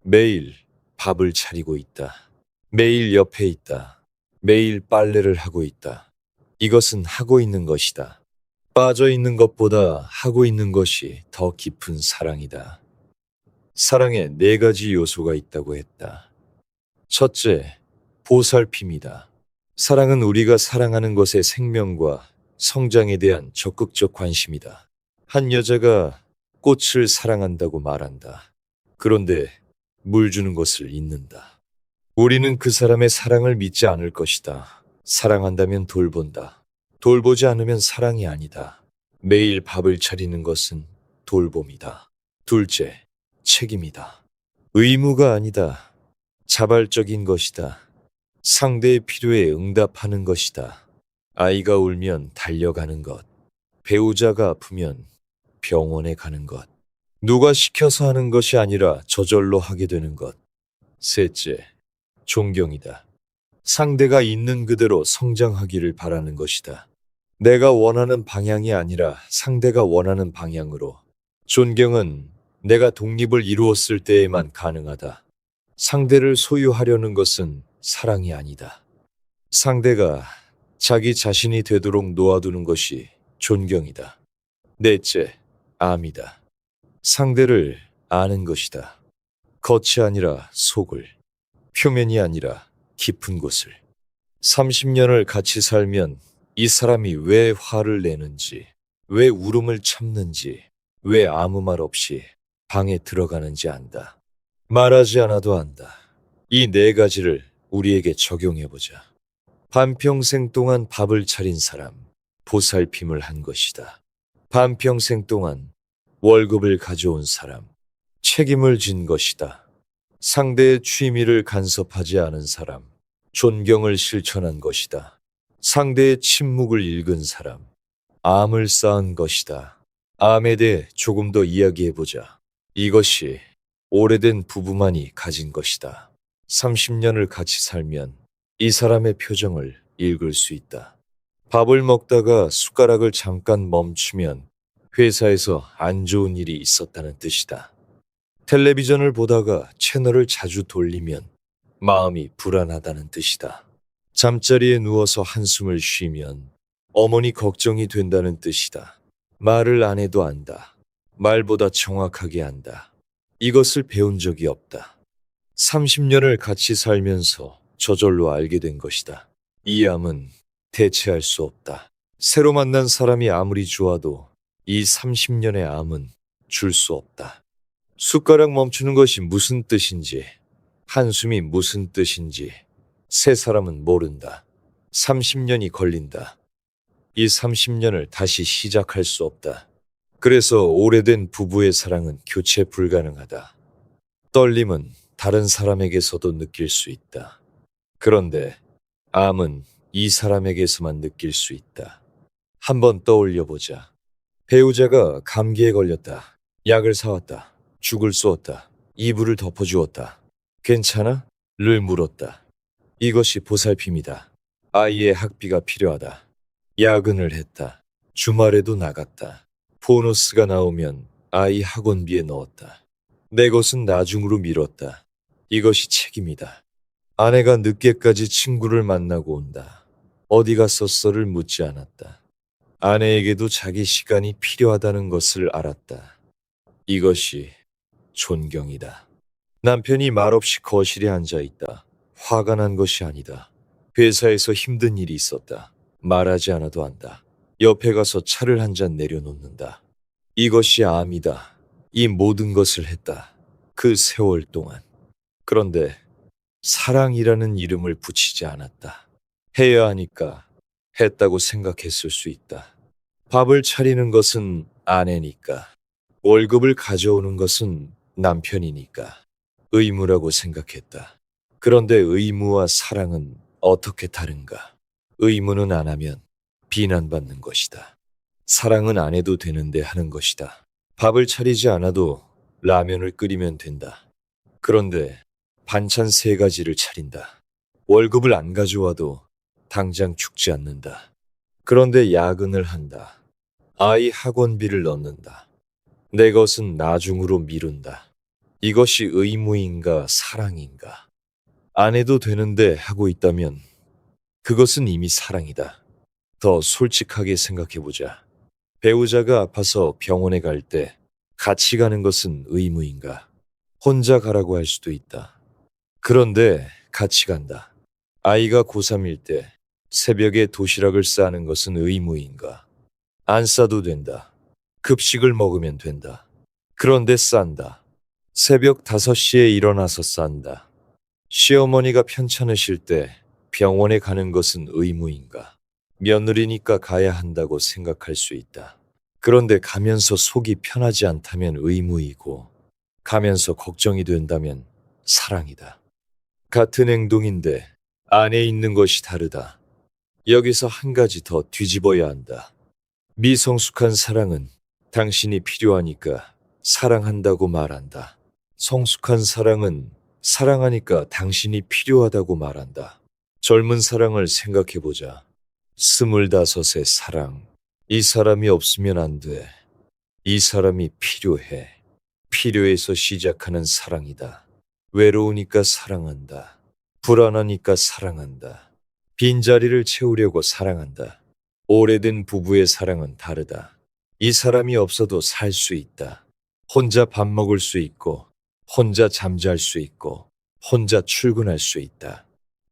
매일 밥을 차리고 있다. 매일 옆에 있다. 매일 빨래를 하고 있다. 이것은 하고 있는 것이다. 빠져 있는 것보다 하고 있는 것이 더 깊은 사랑이다. 사랑에 네 가지 요소가 있다고 했다. 첫째, 보살핌이다. 사랑은 우리가 사랑하는 것의 생명과 성장에 대한 적극적 관심이다. 한 여자가 꽃을 사랑한다고 말한다. 그런데 물 주는 것을 잊는다. 우리는 그 사람의 사랑을 믿지 않을 것이다. 사랑한다면 돌본다. 돌보지 않으면 사랑이 아니다. 매일 밥을 차리는 것은 돌봄이다. 둘째, 책임이다. 의무가 아니다. 자발적인 것이다. 상대의 필요에 응답하는 것이다. 아이가 울면 달려가는 것. 배우자가 아프면 병원에 가는 것. 누가 시켜서 하는 것이 아니라 저절로 하게 되는 것. 셋째, 존경이다. 상대가 있는 그대로 성장하기를 바라는 것이다. 내가 원하는 방향이 아니라 상대가 원하는 방향으로. 존경은 내가 독립을 이루었을 때에만 가능하다. 상대를 소유하려는 것은 사랑이 아니다. 상대가 자기 자신이 되도록 놓아두는 것이 존경이다. 넷째, 암이다. 상대를 아는 것이다. 겉이 아니라 속을, 표면이 아니라 깊은 곳을. 30년을 같이 살면 이 사람이 왜 화를 내는지, 왜 울음을 참는지, 왜 아무 말 없이 방에 들어가는지 안다. 말하지 않아도 안다. 이 네 가지를 우리에게 적용해보자. 반평생 동안 밥을 차린 사람, 보살핌을 한 것이다. 반평생 동안 월급을 가져온 사람, 책임을 진 것이다. 상대의 취미를 간섭하지 않은 사람, 존경을 실천한 것이다. 상대의 침묵을 읽은 사람, 암을 쌓은 것이다. 암에 대해 조금 더 이야기해보자. 이것이 오래된 부부만이 가진 것이다. 30년을 같이 살면 이 사람의 표정을 읽을 수 있다. 밥을 먹다가 숟가락을 잠깐 멈추면 회사에서 안 좋은 일이 있었다는 뜻이다. 텔레비전을 보다가 채널을 자주 돌리면 마음이 불안하다는 뜻이다. 잠자리에 누워서 한숨을 쉬면 어머니 걱정이 된다는 뜻이다. 말을 안 해도 안다. 말보다 정확하게 안다. 이것을 배운 적이 없다. 30년을 같이 살면서 저절로 알게 된 것이다. 이 암은 대체할 수 없다. 새로 만난 사람이 아무리 좋아도 이 30년의 암은 줄 수 없다. 숟가락 멈추는 것이 무슨 뜻인지, 한숨이 무슨 뜻인지 새 사람은 모른다. 30년이 걸린다. 이 30년을 다시 시작할 수 없다. 그래서 오래된 부부의 사랑은 교체 불가능하다. 떨림은 다른 사람에게서도 느낄 수 있다. 그런데 암은 이 사람에게서만 느낄 수 있다. 한번 떠올려 보자. 배우자가 감기에 걸렸다. 약을 사왔다. 죽을 쏘았다. 이불을 덮어주었다. 괜찮아? 를 물었다. 이것이 보살핌이다. 아이의 학비가 필요하다. 야근을 했다. 주말에도 나갔다. 보너스가 나오면 아이 학원비에 넣었다. 내 것은 나중으로 미뤘다. 이것이 책임이다. 아내가 늦게까지 친구를 만나고 온다. 어디 갔었어를 묻지 않았다. 아내에게도 자기 시간이 필요하다는 것을 알았다. 이것이 존경이다. 남편이 말없이 거실에 앉아 있다. 화가 난 것이 아니다. 회사에서 힘든 일이 있었다. 말하지 않아도 안다. 옆에 가서 차를 한 잔 내려놓는다. 이것이 암이다. 이 모든 것을 했다. 그 세월 동안. 그런데 사랑이라는 이름을 붙이지 않았다. 해야 하니까 했다고 생각했을 수 있다. 밥을 차리는 것은 아내니까. 월급을 가져오는 것은 남편이니까. 의무라고 생각했다. 그런데 의무와 사랑은 어떻게 다른가? 의무는 안 하면 비난받는 것이다. 사랑은 안 해도 되는데 하는 것이다. 밥을 차리지 않아도 라면을 끓이면 된다. 그런데 반찬 3가지를 차린다. 월급을 안 가져와도 당장 죽지 않는다. 그런데 야근을 한다. 아이 학원비를 넣는다. 내 것은 나중으로 미룬다. 이것이 의무인가 사랑인가? 안 해도 되는데 하고 있다면 그것은 이미 사랑이다. 더 솔직하게 생각해보자. 배우자가 아파서 병원에 갈 때 같이 가는 것은 의무인가? 혼자 가라고 할 수도 있다. 그런데 같이 간다. 아이가 고3일 때 새벽에 도시락을 싸는 것은 의무인가? 안 싸도 된다. 급식을 먹으면 된다. 그런데 싼다. 새벽 5시에 일어나서 싼다. 시어머니가 편찮으실 때 병원에 가는 것은 의무인가? 며느리니까 가야 한다고 생각할 수 있다. 그런데 가면서 속이 편하지 않다면 의무이고, 가면서 걱정이 된다면 사랑이다. 같은 행동인데 안에 있는 것이 다르다. 여기서 한 가지 더 뒤집어야 한다. 미성숙한 사랑은 당신이 필요하니까 사랑한다고 말한다. 성숙한 사랑은 사랑하니까 당신이 필요하다고 말한다. 젊은 사랑을 생각해보자. 25의 사랑. 이 사람이 없으면 안 돼. 이 사람이 필요해. 필요해서 시작하는 사랑이다. 외로우니까 사랑한다. 불안하니까 사랑한다. 빈자리를 채우려고 사랑한다. 오래된 부부의 사랑은 다르다. 이 사람이 없어도 살 수 있다. 혼자 밥 먹을 수 있고, 혼자 잠잘 수 있고, 혼자 출근할 수 있다.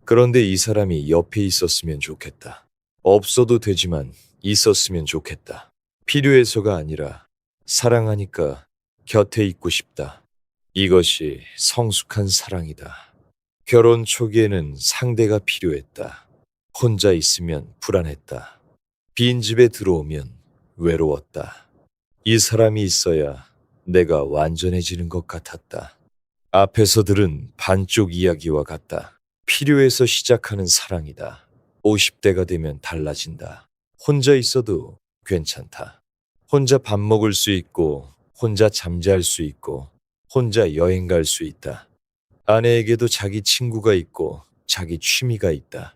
그런데 이 사람이 옆에 있었으면 좋겠다. 없어도 되지만 있었으면 좋겠다. 필요해서가 아니라 사랑하니까 곁에 있고 싶다. 이것이 성숙한 사랑이다. 결혼 초기에는 상대가 필요했다. 혼자 있으면 불안했다. 빈집에 들어오면 외로웠다. 이 사람이 있어야 내가 완전해지는 것 같았다. 앞에서 들은 반쪽 이야기와 같다. 필요해서 시작하는 사랑이다. 50대가 되면 달라진다. 혼자 있어도 괜찮다. 혼자 밥 먹을 수 있고, 혼자 잠잘 수 있고, 혼자 여행 갈 수 있다. 아내에게도 자기 친구가 있고, 자기 취미가 있다.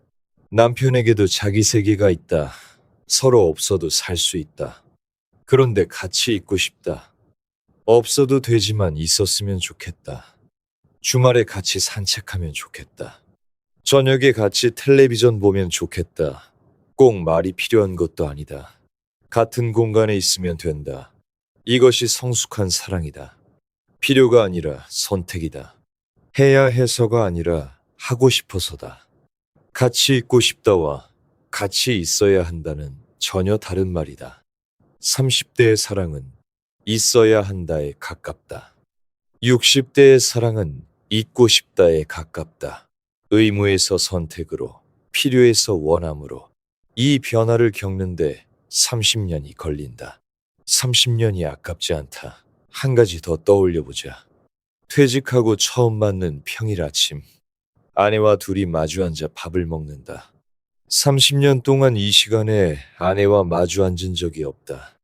남편에게도 자기 세계가 있다. 서로 없어도 살 수 있다. 그런데 같이 있고 싶다. 없어도 되지만 있었으면 좋겠다. 주말에 같이 산책하면 좋겠다. 저녁에 같이 텔레비전 보면 좋겠다. 꼭 말이 필요한 것도 아니다. 같은 공간에 있으면 된다. 이것이 성숙한 사랑이다. 필요가 아니라 선택이다. 해야 해서가 아니라 하고 싶어서다. 같이 있고 싶다와 같이 있어야 한다는 전혀 다른 말이다. 30대의 사랑은 있어야 한다에 가깝다. 60대의 사랑은 있고 싶다에 가깝다. 의무에서 선택으로, 필요에서 원함으로 이 변화를 겪는데 30년이 걸린다. 30년이 아깝지 않다. 한 가지 더 떠올려보자. 퇴직하고 처음 맞는 평일 아침. 아내와 둘이 마주 앉아 밥을 먹는다. 30년 동안 이 시간에 아내와 마주 앉은 적이 없다.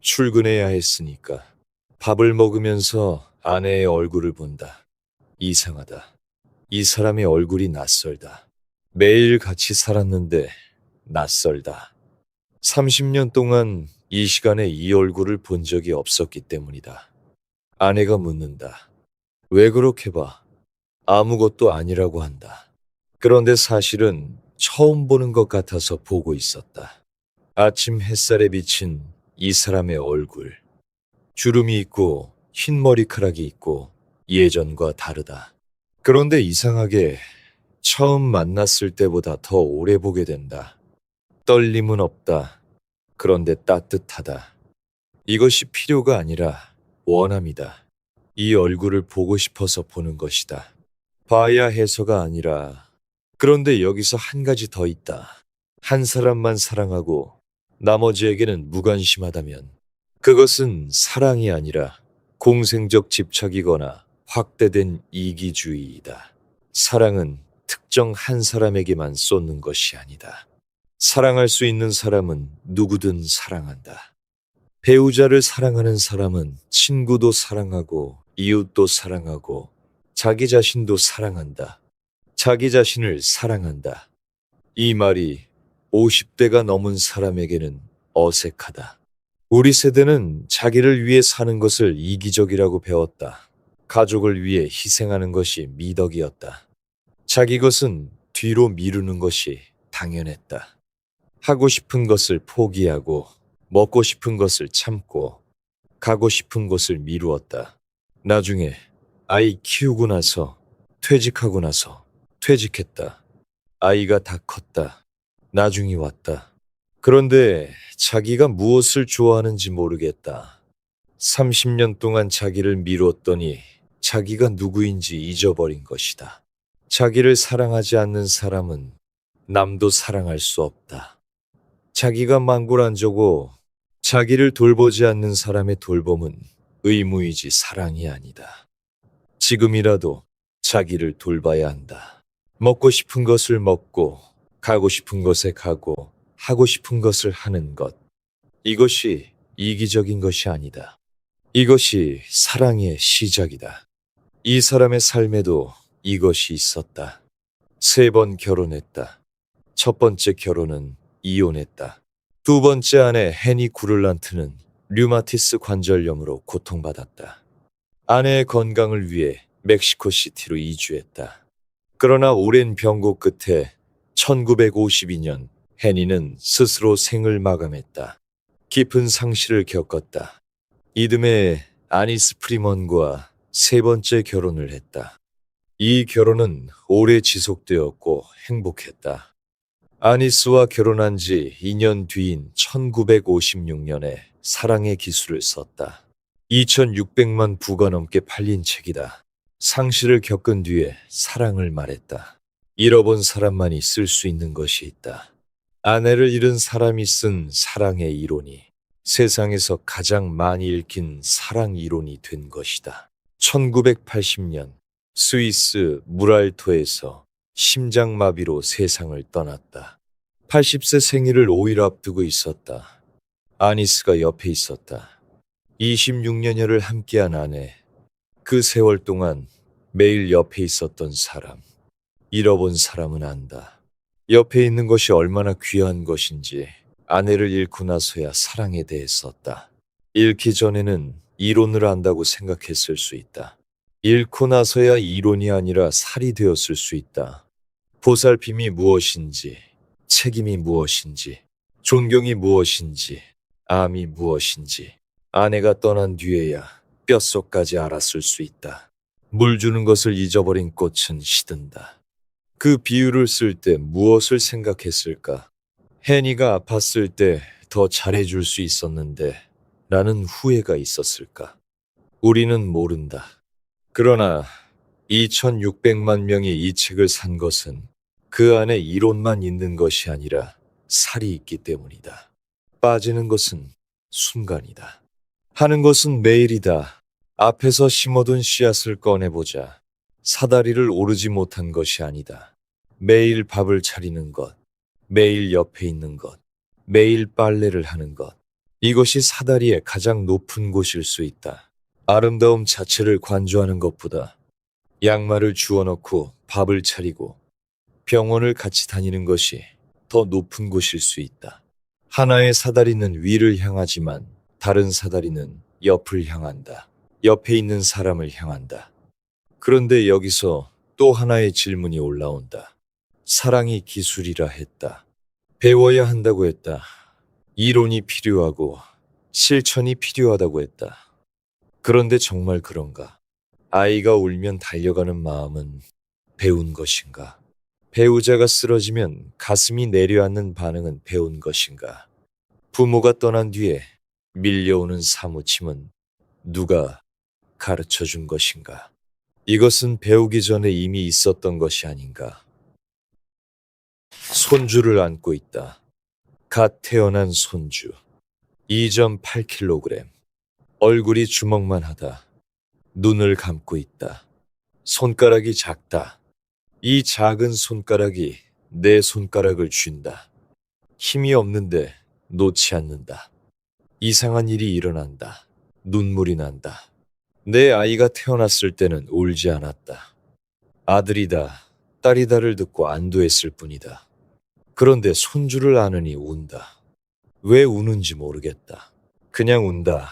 출근해야 했으니까. 밥을 먹으면서 아내의 얼굴을 본다. 이상하다. 이 사람의 얼굴이 낯설다. 매일 같이 살았는데 낯설다. 30년 동안 이 시간에 이 얼굴을 본 적이 없었기 때문이다. 아내가 묻는다. 왜 그렇게 봐? 아무것도 아니라고 한다. 그런데 사실은 처음 보는 것 같아서 보고 있었다. 아침 햇살에 비친 이 사람의 얼굴. 주름이 있고 흰 머리카락이 있고 예전과 다르다. 그런데 이상하게 처음 만났을 때보다 더 오래 보게 된다. 떨림은 없다. 그런데 따뜻하다. 이것이 필요가 아니라 원함이다. 이 얼굴을 보고 싶어서 보는 것이다. 봐야 해서가 아니라. 그런데 여기서 한 가지 더 있다. 한 사람만 사랑하고 나머지에게는 무관심하다면 그것은 사랑이 아니라 공생적 집착이거나 확대된 이기주의이다. 사랑은 특정 한 사람에게만 쏟는 것이 아니다. 사랑할 수 있는 사람은 누구든 사랑한다. 배우자를 사랑하는 사람은 친구도 사랑하고 이웃도 사랑하고 자기 자신도 사랑한다. 자기 자신을 사랑한다. 이 말이 50대가 넘은 사람에게는 어색하다. 우리 세대는 자기를 위해 사는 것을 이기적이라고 배웠다. 가족을 위해 희생하는 것이 미덕이었다. 자기 것은 뒤로 미루는 것이 당연했다. 하고 싶은 것을 포기하고 먹고 싶은 것을 참고 가고 싶은 곳을 미루었다. 나중에 아이 키우고 나서 퇴직하고 나서 퇴직했다. 아이가 다 컸다. 나중이 왔다. 그런데 자기가 무엇을 좋아하는지 모르겠다. 30년 동안 자기를 미뤘더니 자기가 누구인지 잊어버린 것이다. 자기를 사랑하지 않는 사람은 남도 사랑할 수 없다. 자기가 망골안저고 자기를 돌보지 않는 사람의 돌봄은 의무이지 사랑이 아니다. 지금이라도 자기를 돌봐야 한다. 먹고 싶은 것을 먹고 가고 싶은 곳에 가고 하고 싶은 것을 하는 것. 이것이 이기적인 것이 아니다. 이것이 사랑의 시작이다. 이 사람의 삶에도 이것이 있었다. 3번 결혼했다. 첫 번째 결혼은 이혼했다. 두 번째 아내 헤니 구를란트는 류마티스 관절염으로 고통받았다. 아내의 건강을 위해 멕시코시티로 이주했다. 그러나 오랜 병고 끝에 1952년 헤니는 스스로 생을 마감했다. 깊은 상실을 겪었다. 이듬해 아니스 프리먼과 3번째 결혼을 했다. 이 결혼은 오래 지속되었고 행복했다. 아니스와 결혼한 지 2년 뒤인 1956년에 사랑의 기술을 썼다. 2600만 부가 넘게 팔린 책이다. 상실을 겪은 뒤에 사랑을 말했다. 잃어본 사람만이 쓸 수 있는 것이 있다. 아내를 잃은 사람이 쓴 사랑의 이론이 세상에서 가장 많이 읽힌 사랑 이론이 된 것이다. 1980년 스위스 무랄토에서 심장마비로 세상을 떠났다. 80세 생일을 5일 앞두고 있었다. 아니스가 옆에 있었다. 26년여를 함께한 아내, 그 세월 동안 매일 옆에 있었던 사람, 잃어본 사람은 안다. 옆에 있는 것이 얼마나 귀한 것인지 아내를 잃고 나서야 사랑에 대해 썼다. 잃기 전에는 이론을 안다고 생각했을 수 있다. 잃고 나서야 이론이 아니라 살이 되었을 수 있다. 보살핌이 무엇인지, 책임이 무엇인지, 존경이 무엇인지, 암이 무엇인지 아내가 떠난 뒤에야 뼛속까지 알았을 수 있다. 물 주는 것을 잊어버린 꽃은 시든다. 그 비유를 쓸 때 무엇을 생각했을까? 해니가 아팠을 때 더 잘해줄 수 있었는데 라는 후회가 있었을까? 우리는 모른다. 그러나 2600만 명이 이 책을 산 것은 그 안에 이론만 있는 것이 아니라 살이 있기 때문이다. 빠지는 것은 순간이다. 하는 것은 매일이다. 앞에서 심어둔 씨앗을 꺼내보자. 사다리를 오르지 못한 것이 아니다. 매일 밥을 차리는 것, 매일 옆에 있는 것, 매일 빨래를 하는 것. 이것이 사다리의 가장 높은 곳일 수 있다. 아름다움 자체를 관조하는 것보다 양말을 주워넣고 밥을 차리고 병원을 같이 다니는 것이 더 높은 곳일 수 있다. 하나의 사다리는 위를 향하지만 다른 사다리는 옆을 향한다. 옆에 있는 사람을 향한다. 그런데 여기서 또 하나의 질문이 올라온다. 사랑이 기술이라 했다. 배워야 한다고 했다. 이론이 필요하고 실천이 필요하다고 했다. 그런데 정말 그런가? 아이가 울면 달려가는 마음은 배운 것인가? 배우자가 쓰러지면 가슴이 내려앉는 반응은 배운 것인가? 부모가 떠난 뒤에 밀려오는 사무침은 누가 가르쳐 준 것인가? 이것은 배우기 전에 이미 있었던 것이 아닌가? 손주를 안고 있다. 갓 태어난 손주. 2.8kg. 얼굴이 주먹만 하다. 눈을 감고 있다. 손가락이 작다. 이 작은 손가락이 내 손가락을 쥔다. 힘이 없는데 놓지 않는다. 이상한 일이 일어난다. 눈물이 난다. 내 아이가 태어났을 때는 울지 않았다. 아들이다, 딸이다를 듣고 안도했을 뿐이다. 그런데 손주를 안으니 운다. 왜 우는지 모르겠다. 그냥 운다.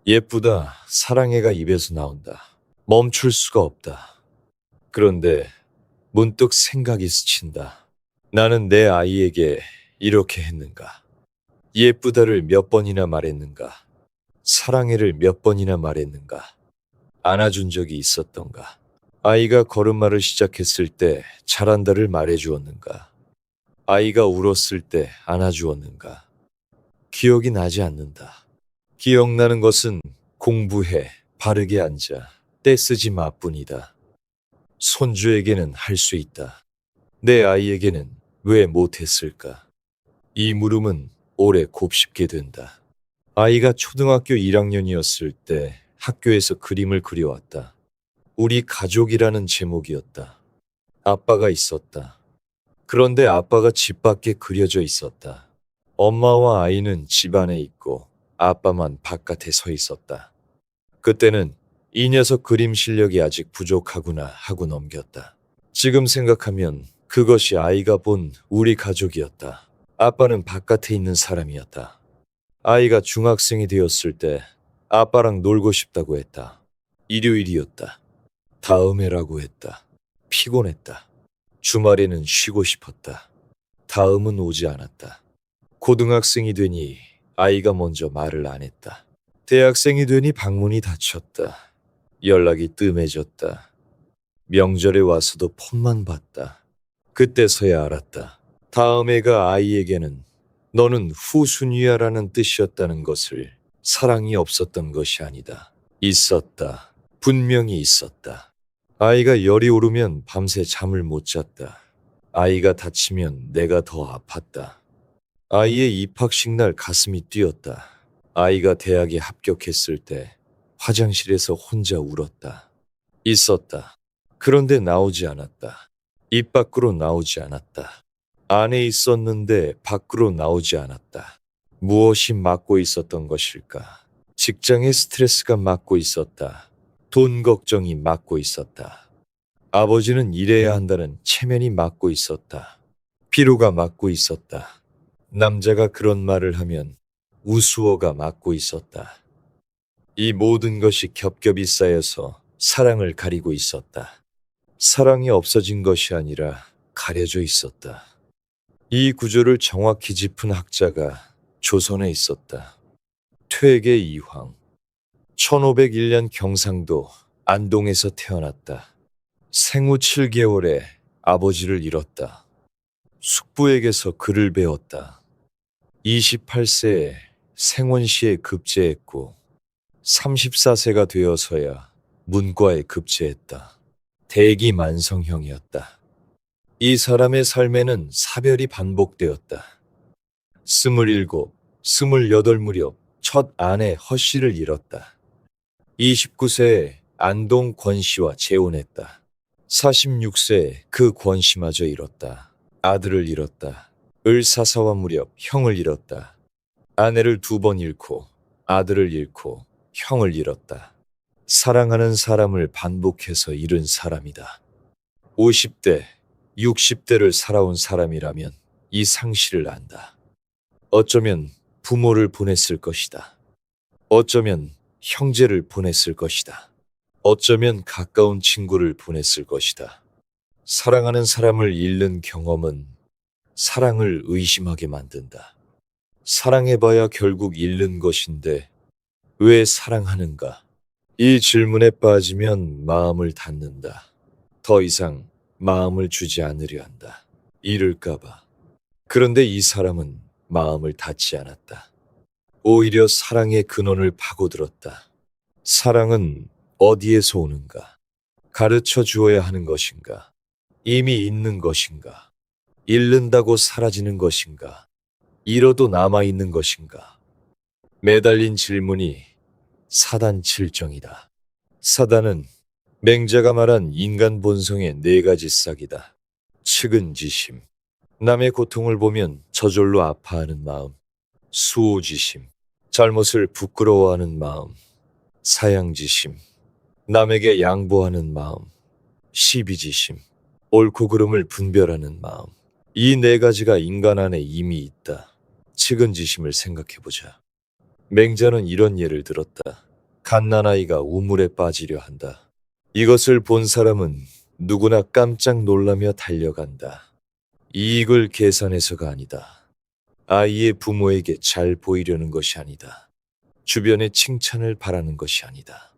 예쁘다, 사랑해가 입에서 나온다. 멈출 수가 없다. 그런데 문득 생각이 스친다. 나는 내 아이에게 이렇게 했는가? 예쁘다를 몇 번이나 말했는가? 사랑해를 몇 번이나 말했는가? 안아준 적이 있었던가? 아이가 걸음마를 시작했을 때 잘한다를 말해주었는가? 아이가 울었을 때 안아주었는가? 기억이 나지 않는다. 기억나는 것은 공부해, 바르게 앉아, 떼쓰지 마뿐이다. 손주에게는 할 수 있다. 내 아이에게는 왜 못했을까? 이 물음은 오래 곱씹게 된다. 아이가 초등학교 1학년이었을 때 학교에서 그림을 그려왔다. 우리 가족이라는 제목이었다. 아빠가 있었다. 그런데 아빠가 집 밖에 그려져 있었다. 엄마와 아이는 집 안에 있고 아빠만 바깥에 서 있었다. 그때는 이 녀석 그림 실력이 아직 부족하구나 하고 넘겼다. 지금 생각하면 그것이 아이가 본 우리 가족이었다. 아빠는 바깥에 있는 사람이었다. 아이가 중학생이 되었을 때 아빠랑 놀고 싶다고 했다. 일요일이었다. 다음에라고 했다. 피곤했다. 주말에는 쉬고 싶었다. 다음은 오지 않았다. 고등학생이 되니 아이가 먼저 말을 안 했다. 대학생이 되니 방문이 닫혔다. 연락이 뜸해졌다. 명절에 와서도 폰만 봤다. 그때서야 알았다. 다음 해가 아이에게는 너는 후순위야라는 뜻이었다는 것을. 사랑이 없었던 것이 아니다. 있었다. 분명히 있었다. 아이가 열이 오르면 밤새 잠을 못 잤다. 아이가 다치면 내가 더 아팠다. 아이의 입학식 날 가슴이 뛰었다. 아이가 대학에 합격했을 때 화장실에서 혼자 울었다. 있었다. 그런데 나오지 않았다. 입 밖으로 나오지 않았다. 안에 있었는데 밖으로 나오지 않았다. 무엇이 막고 있었던 것일까? 직장의 스트레스가 막고 있었다. 돈 걱정이 막고 있었다. 아버지는 일해야 한다는 체면이 막고 있었다. 피로가 막고 있었다. 남자가 그런 말을 하면 우스워가 막고 있었다. 이 모든 것이 겹겹이 쌓여서 사랑을 가리고 있었다. 사랑이 없어진 것이 아니라 가려져 있었다. 이 구조를 정확히 짚은 학자가 조선에 있었다. 퇴계 이황. 1501년 경상도 안동에서 태어났다. 생후 7개월에 아버지를 잃었다. 숙부에게서 글을 배웠다. 28세에 생원시에 급제했고 34세가 되어서야 문과에 급제했다. 대기만성형이었다. 이 사람의 삶에는 사별이 반복되었다. 27, 28 무렵 첫 아내 허씨를 잃었다. 29세에 안동 권씨와 재혼했다. 46세에 그 권씨마저 잃었다. 아들을 잃었다. 을사사화 무렵 형을 잃었다. 아내를 2번 잃고 아들을 잃고 형을 잃었다. 사랑하는 사람을 반복해서 잃은 사람이다. 50대, 60대를 살아온 사람이라면 이 상실을 안다. 어쩌면 부모를 보냈을 것이다. 어쩌면 형제를 보냈을 것이다. 어쩌면 가까운 친구를 보냈을 것이다. 사랑하는 사람을 잃는 경험은 사랑을 의심하게 만든다. 사랑해봐야 결국 잃는 것인데 왜 사랑하는가? 이 질문에 빠지면 마음을 닫는다. 더 이상 마음을 주지 않으려 한다. 잃을까봐. 그런데 이 사람은 마음을 닫지 않았다. 오히려 사랑의 근원을 파고들었다. 사랑은 어디에서 오는가? 가르쳐 주어야 하는 것인가? 이미 있는 것인가? 잃는다고 사라지는 것인가? 잃어도 남아있는 것인가? 매달린 질문이 사단 7정이다. 사단은 맹자가 말한 인간 본성의 4가지 싹이다. 측은지심, 남의 고통을 보면 저절로 아파하는 마음. 수오지심, 잘못을 부끄러워하는 마음. 사양지심, 남에게 양보하는 마음. 시비지심, 옳고 그름을 분별하는 마음. 이 4가지가 인간 안에 이미 있다. 측은지심을 생각해보자. 맹자는 이런 예를 들었다. 갓난아이가 우물에 빠지려 한다. 이것을 본 사람은 누구나 깜짝 놀라며 달려간다. 이익을 계산해서가 아니다. 아이의 부모에게 잘 보이려는 것이 아니다. 주변의 칭찬을 바라는 것이 아니다.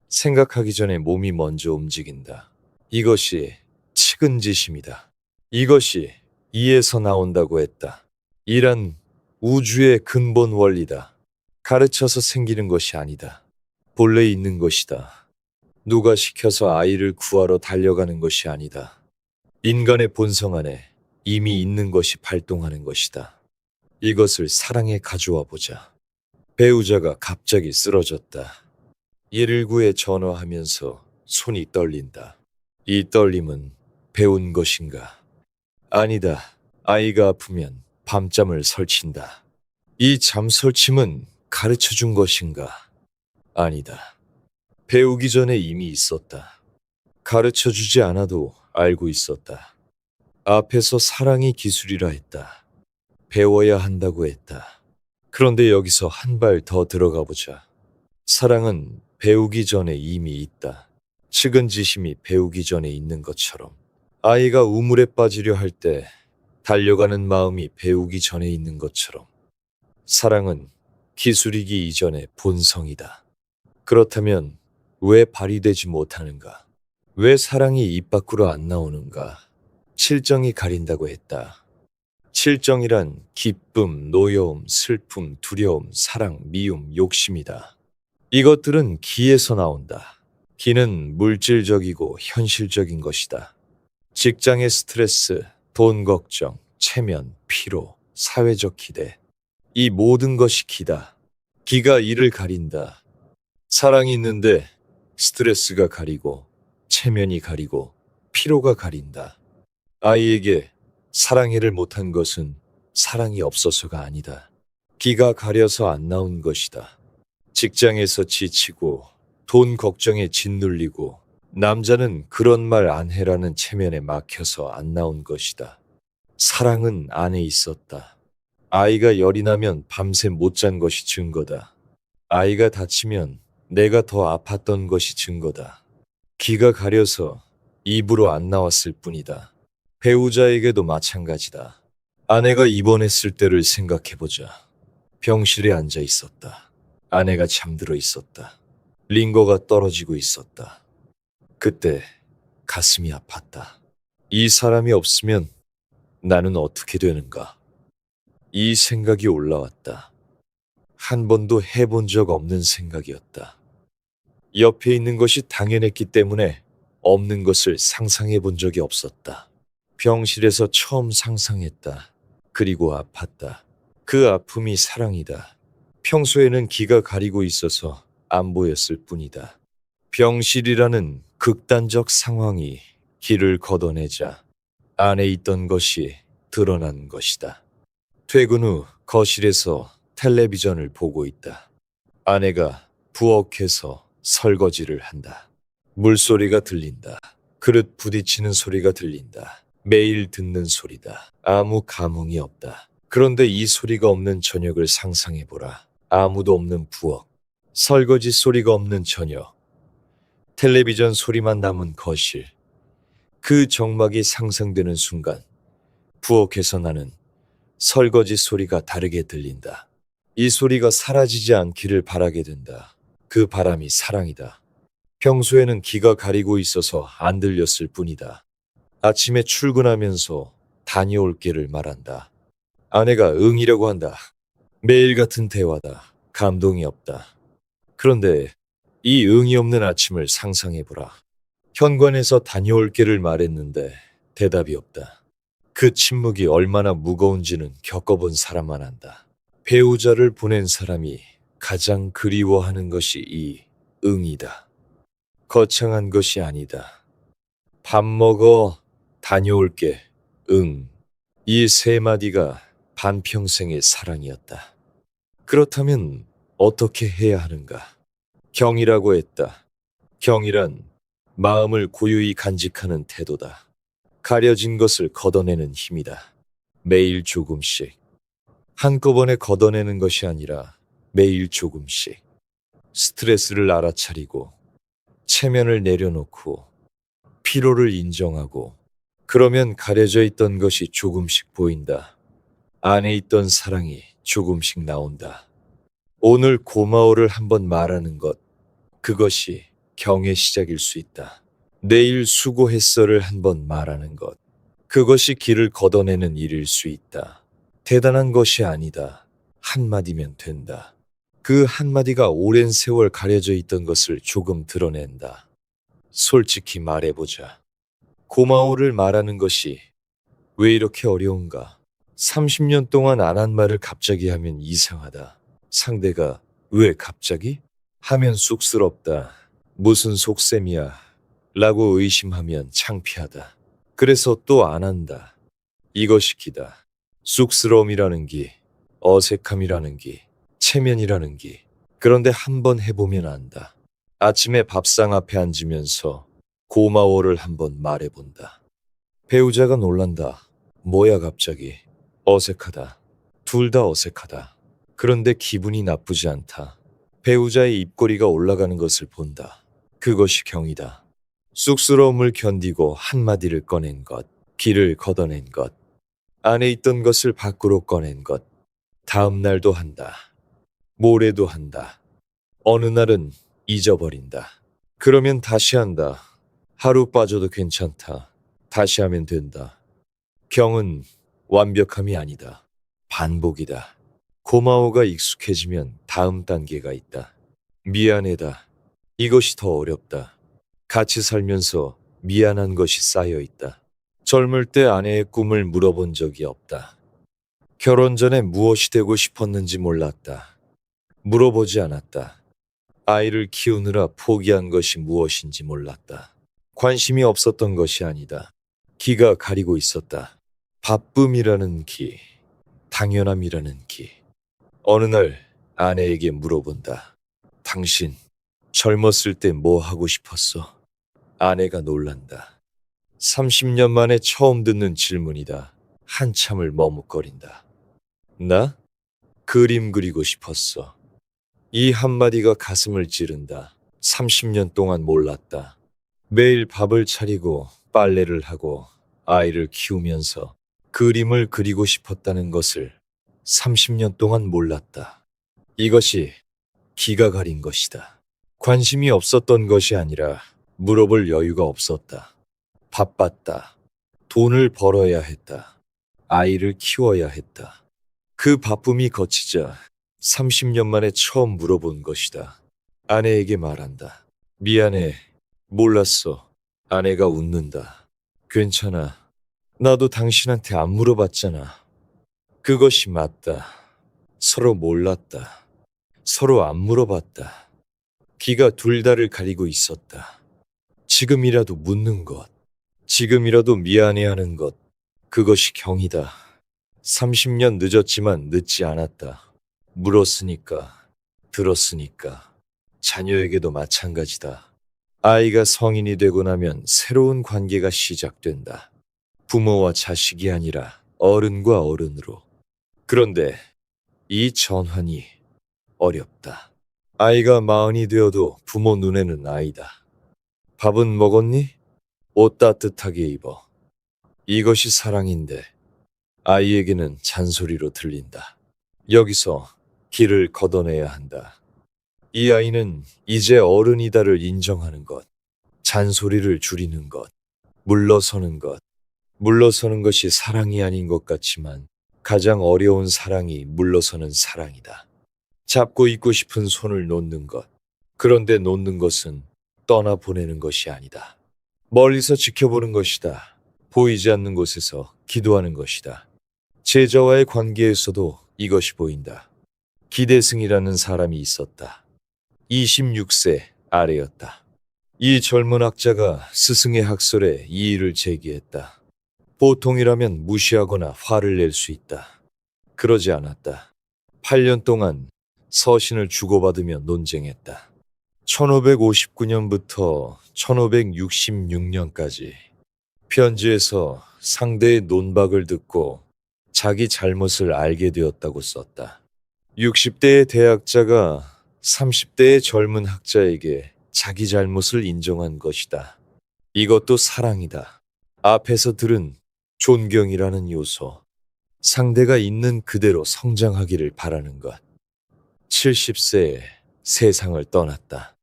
생각하기 전에 몸이 먼저 움직인다. 이것이 측은지심이다. 이것이 이에서 나온다고 했다. 이란 우주의 근본 원리다. 가르쳐서 생기는 것이 아니다. 본래 있는 것이다. 누가 시켜서 아이를 구하러 달려가는 것이 아니다. 인간의 본성 안에 이미 있는 것이 발동하는 것이다. 이것을 사랑에 가져와 보자. 배우자가 갑자기 쓰러졌다. 119에 전화하면서 손이 떨린다. 이 떨림은 배운 것인가? 아니다. 아이가 아프면 밤잠을 설친다. 이 잠설침은 가르쳐 준 것인가? 아니다. 배우기 전에 이미 있었다. 가르쳐 주지 않아도 알고 있었다. 앞에서 사랑이 기술이라 했다. 배워야 한다고 했다. 그런데 여기서 한 발 더 들어가 보자. 사랑은 배우기 전에 이미 있다. 측은지심이 배우기 전에 있는 것처럼 아이가 우물에 빠지려 할 때 달려가는 마음이 배우기 전에 있는 것처럼 사랑은 기술이기 이전의 본성이다. 그렇다면 왜 발휘되지 못하는가? 왜 사랑이 입 밖으로 안 나오는가? 칠정이 가린다고 했다. 칠정이란 기쁨, 노여움, 슬픔, 두려움, 사랑, 미움, 욕심이다. 이것들은 기에서 나온다. 기는 물질적이고 현실적인 것이다. 직장의 스트레스, 돈 걱정, 체면, 피로, 사회적 기대. 이 모든 것이 기다. 기가 이를 가린다. 사랑이 있는데 스트레스가 가리고, 체면이 가리고, 피로가 가린다. 아이에게 사랑해를 못한 것은 사랑이 없어서가 아니다. 기가 가려서 안 나온 것이다. 직장에서 지치고 돈 걱정에 짓눌리고 남자는 그런 말 안 해라는 체면에 막혀서 안 나온 것이다. 사랑은 안에 있었다. 아이가 열이 나면 밤새 못 잔 것이 증거다. 아이가 다치면 내가 더 아팠던 것이 증거다. 기가 가려서 입으로 안 나왔을 뿐이다. 배우자에게도 마찬가지다. 아내가 입원했을 때를 생각해보자. 병실에 앉아 있었다. 아내가 잠들어 있었다. 링거가 떨어지고 있었다. 그때 가슴이 아팠다. 이 사람이 없으면 나는 어떻게 되는가? 이 생각이 올라왔다. 한 번도 해본 적 없는 생각이었다. 옆에 있는 것이 당연했기 때문에 없는 것을 상상해 본 적이 없었다. 병실에서 처음 상상했다. 그리고 아팠다. 그 아픔이 사랑이다. 평소에는 기가 가리고 있어서 안 보였을 뿐이다. 병실이라는 극단적 상황이 기를 걷어내자 안에 있던 것이 드러난 것이다. 퇴근 후 거실에서 텔레비전을 보고 있다. 아내가 부엌에서 설거지를 한다. 물소리가 들린다. 그릇 부딪히는 소리가 들린다. 매일 듣는 소리다. 아무 감흥이 없다. 그런데 이 소리가 없는 저녁을 상상해보라. 아무도 없는 부엌. 설거지 소리가 없는 저녁. 텔레비전 소리만 남은 거실. 그 정막이 상상되는 순간 부엌에서 나는 설거지 소리가 다르게 들린다. 이 소리가 사라지지 않기를 바라게 된다. 그 바람이 사랑이다. 평소에는 기가 가리고 있어서 안 들렸을 뿐이다. 아침에 출근하면서 다녀올게를 말한다. 아내가 응이라고 한다. 매일 같은 대화다. 감동이 없다. 그런데 이 응이 없는 아침을 상상해보라. 현관에서 다녀올게를 말했는데 대답이 없다. 그 침묵이 얼마나 무거운지는 겪어본 사람만 안다. 배우자를 보낸 사람이 가장 그리워하는 것이 이 응이다. 거창한 것이 아니다. 밥 먹어, 다녀올게, 응. 이 세 마디가 반평생의 사랑이었다. 그렇다면 어떻게 해야 하는가? 경이라고 했다. 경이란 마음을 고유히 간직하는 태도다. 가려진 것을 걷어내는 힘이다. 매일 조금씩. 한꺼번에 걷어내는 것이 아니라 매일 조금씩. 스트레스를 알아차리고 체면을 내려놓고 피로를 인정하고 그러면 가려져 있던 것이 조금씩 보인다. 안에 있던 사랑이 조금씩 나온다. 오늘 고마워를 한번 말하는 것, 그것이 경의 시작일 수 있다. 내일 수고했어를 한번 말하는 것, 그것이 길을 걷어내는 일일 수 있다. 대단한 것이 아니다. 한마디면 된다. 그 한마디가 오랜 세월 가려져 있던 것을 조금 드러낸다. 솔직히 말해보자. 고마워를 말하는 것이 왜 이렇게 어려운가? 30년 동안 안 한 말을 갑자기 하면 이상하다. 상대가 왜 갑자기? 하면 쑥스럽다. 무슨 속셈이야? 라고 의심하면 창피하다. 그래서 또 안 한다. 이것이 기다. 쑥스러움이라는 기, 어색함이라는 기, 체면이라는 기. 그런데 한번 해보면 안다. 아침에 밥상 앞에 앉으면서 고마워를 한번 말해본다. 배우자가 놀란다. 뭐야 갑자기? 어색하다. 둘 다 어색하다. 그런데 기분이 나쁘지 않다. 배우자의 입꼬리가 올라가는 것을 본다. 그것이 경이다. 쑥스러움을 견디고 한마디를 꺼낸 것, 길을 걷어낸 것, 안에 있던 것을 밖으로 꺼낸 것, 다음 날도 한다. 모레도 한다. 어느 날은 잊어버린다. 그러면 다시 한다. 하루 빠져도 괜찮다. 다시 하면 된다. 경은 완벽함이 아니다. 반복이다. 고마워가 익숙해지면 다음 단계가 있다. 미안해다. 이것이 더 어렵다. 같이 살면서 미안한 것이 쌓여 있다. 젊을 때 아내의 꿈을 물어본 적이 없다. 결혼 전에 무엇이 되고 싶었는지 몰랐다. 물어보지 않았다. 아이를 키우느라 포기한 것이 무엇인지 몰랐다. 관심이 없었던 것이 아니다. 기가 가리고 있었다. 바쁨이라는 기, 당연함이라는 기. 어느 날 아내에게 물어본다. 당신 젊었을 때 뭐 하고 싶었어? 아내가 놀란다. 30년 만에 처음 듣는 질문이다. 한참을 머뭇거린다. 나? 그림 그리고 싶었어. 이 한마디가 가슴을 찌른다. 30년 동안 몰랐다. 매일 밥을 차리고 빨래를 하고 아이를 키우면서 그림을 그리고 싶었다는 것을 30년 동안 몰랐다. 이것이 기가 가린 것이다. 관심이 없었던 것이 아니라 물어볼 여유가 없었다. 바빴다. 돈을 벌어야 했다. 아이를 키워야 했다. 그 바쁨이 거치자 30년 만에 처음 물어본 것이다. 아내에게 말한다. 미안해. 몰랐어. 아내가 웃는다. 괜찮아. 나도 당신한테 안 물어봤잖아. 그것이 맞다. 서로 몰랐다. 서로 안 물어봤다. 기가 둘 다를 가리고 있었다. 지금이라도 묻는 것, 지금이라도 미안해하는 것, 그것이 경이다. 30년 늦었지만 늦지 않았다. 물었으니까, 들었으니까. 자녀에게도 마찬가지다. 아이가 성인이 되고 나면 새로운 관계가 시작된다. 부모와 자식이 아니라 어른과 어른으로. 그런데 이 전환이 어렵다. 아이가 40이 되어도 부모 눈에는 아이다. 밥은 먹었니? 옷 따뜻하게 입어. 이것이 사랑인데 아이에게는 잔소리로 들린다. 여기서 길을 걷어내야 한다. 이 아이는 이제 어른이다를 인정하는 것, 잔소리를 줄이는 것, 물러서는 것. 물러서는 것이 사랑이 아닌 것 같지만 가장 어려운 사랑이 물러서는 사랑이다. 잡고 있고 싶은 손을 놓는 것. 그런데 놓는 것은 떠나보내는 것이 아니다. 멀리서 지켜보는 것이다. 보이지 않는 곳에서 기도하는 것이다. 제자와의 관계에서도 이것이 보인다. 기대승이라는 사람이 있었다. 26세 아래였다. 이 젊은 학자가 스승의 학설에 이의를 제기했다. 보통이라면 무시하거나 화를 낼 수 있다. 그러지 않았다. 8년 동안 서신을 주고받으며 논쟁했다. 1559년부터 1566년까지 편지에서 상대의 논박을 듣고 자기 잘못을 알게 되었다고 썼다. 60대의 대학자가 30대의 젊은 학자에게 자기 잘못을 인정한 것이다. 이것도 사랑이다. 앞에서 들은 존경이라는 요소, 상대가 있는 그대로 성장하기를 바라는 것. 70세에 세상을 떠났다.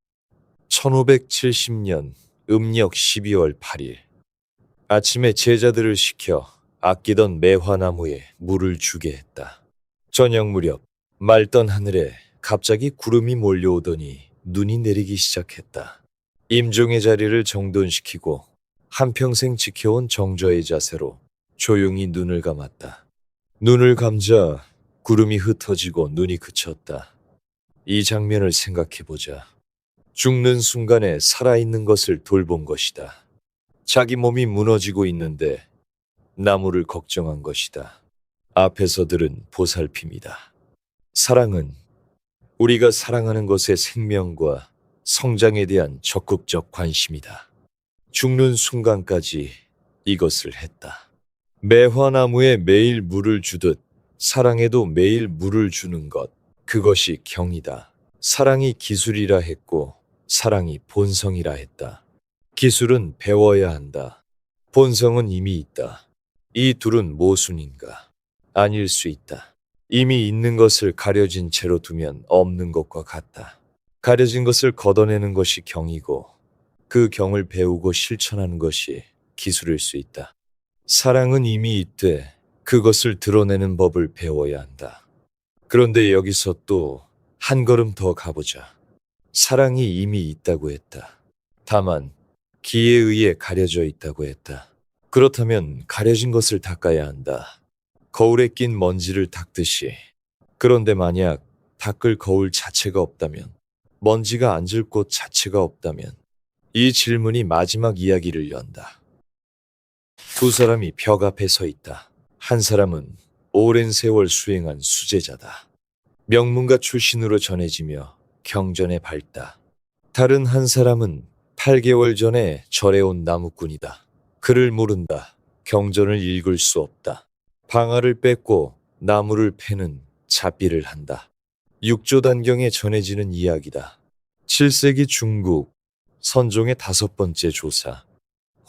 1570년 음력 12월 8일. 아침에 제자들을 시켜 아끼던 매화나무에 물을 주게 했다. 저녁 무렵 맑던 하늘에 갑자기 구름이 몰려오더니 눈이 내리기 시작했다. 임종의 자리를 정돈시키고 한평생 지켜온 정저의 자세로 조용히 눈을 감았다. 눈을 감자 구름이 흩어지고 눈이 그쳤다. 이 장면을 생각해보자. 죽는 순간에 살아있는 것을 돌본 것이다. 자기 몸이 무너지고 있는데 나무를 걱정한 것이다. 앞에서 들은 보살핌이다. 사랑은 우리가 사랑하는 것의 생명과 성장에 대한 적극적 관심이다. 죽는 순간까지 이것을 했다. 매화나무에 매일 물을 주듯 사랑에도 매일 물을 주는 것, 그것이 경이다. 사랑이 기술이라 했고 사랑이 본성이라 했다. 기술은 배워야 한다. 본성은 이미 있다. 이 둘은 모순인가? 아닐 수 있다. 이미 있는 것을 가려진 채로 두면 없는 것과 같다. 가려진 것을 걷어내는 것이 경이고 그 경을 배우고 실천하는 것이 기술일 수 있다. 사랑은 이미 있되 그것을 드러내는 법을 배워야 한다. 그런데 여기서 또 한 걸음 더 가보자. 사랑이 이미 있다고 했다. 다만 기에 의해 가려져 있다고 했다. 그렇다면 가려진 것을 닦아야 한다. 거울에 낀 먼지를 닦듯이. 그런데 만약 닦을 거울 자체가 없다면, 먼지가 앉을 곳 자체가 없다면, 이 질문이 마지막 이야기를 연다. 두 사람이 벽 앞에 서 있다. 한 사람은 오랜 세월 수행한 수제자다. 명문가 출신으로 전해지며 경전에 밝다. 다른 한 사람은 8개월 전에 절에 온 나무꾼이다. 글을 모른다. 경전을 읽을 수 없다. 방아를 뺏고 나무를 패는 잡비를 한다. 육조단경에 전해지는 이야기다. 7세기 중국 선종의 5번째 조사.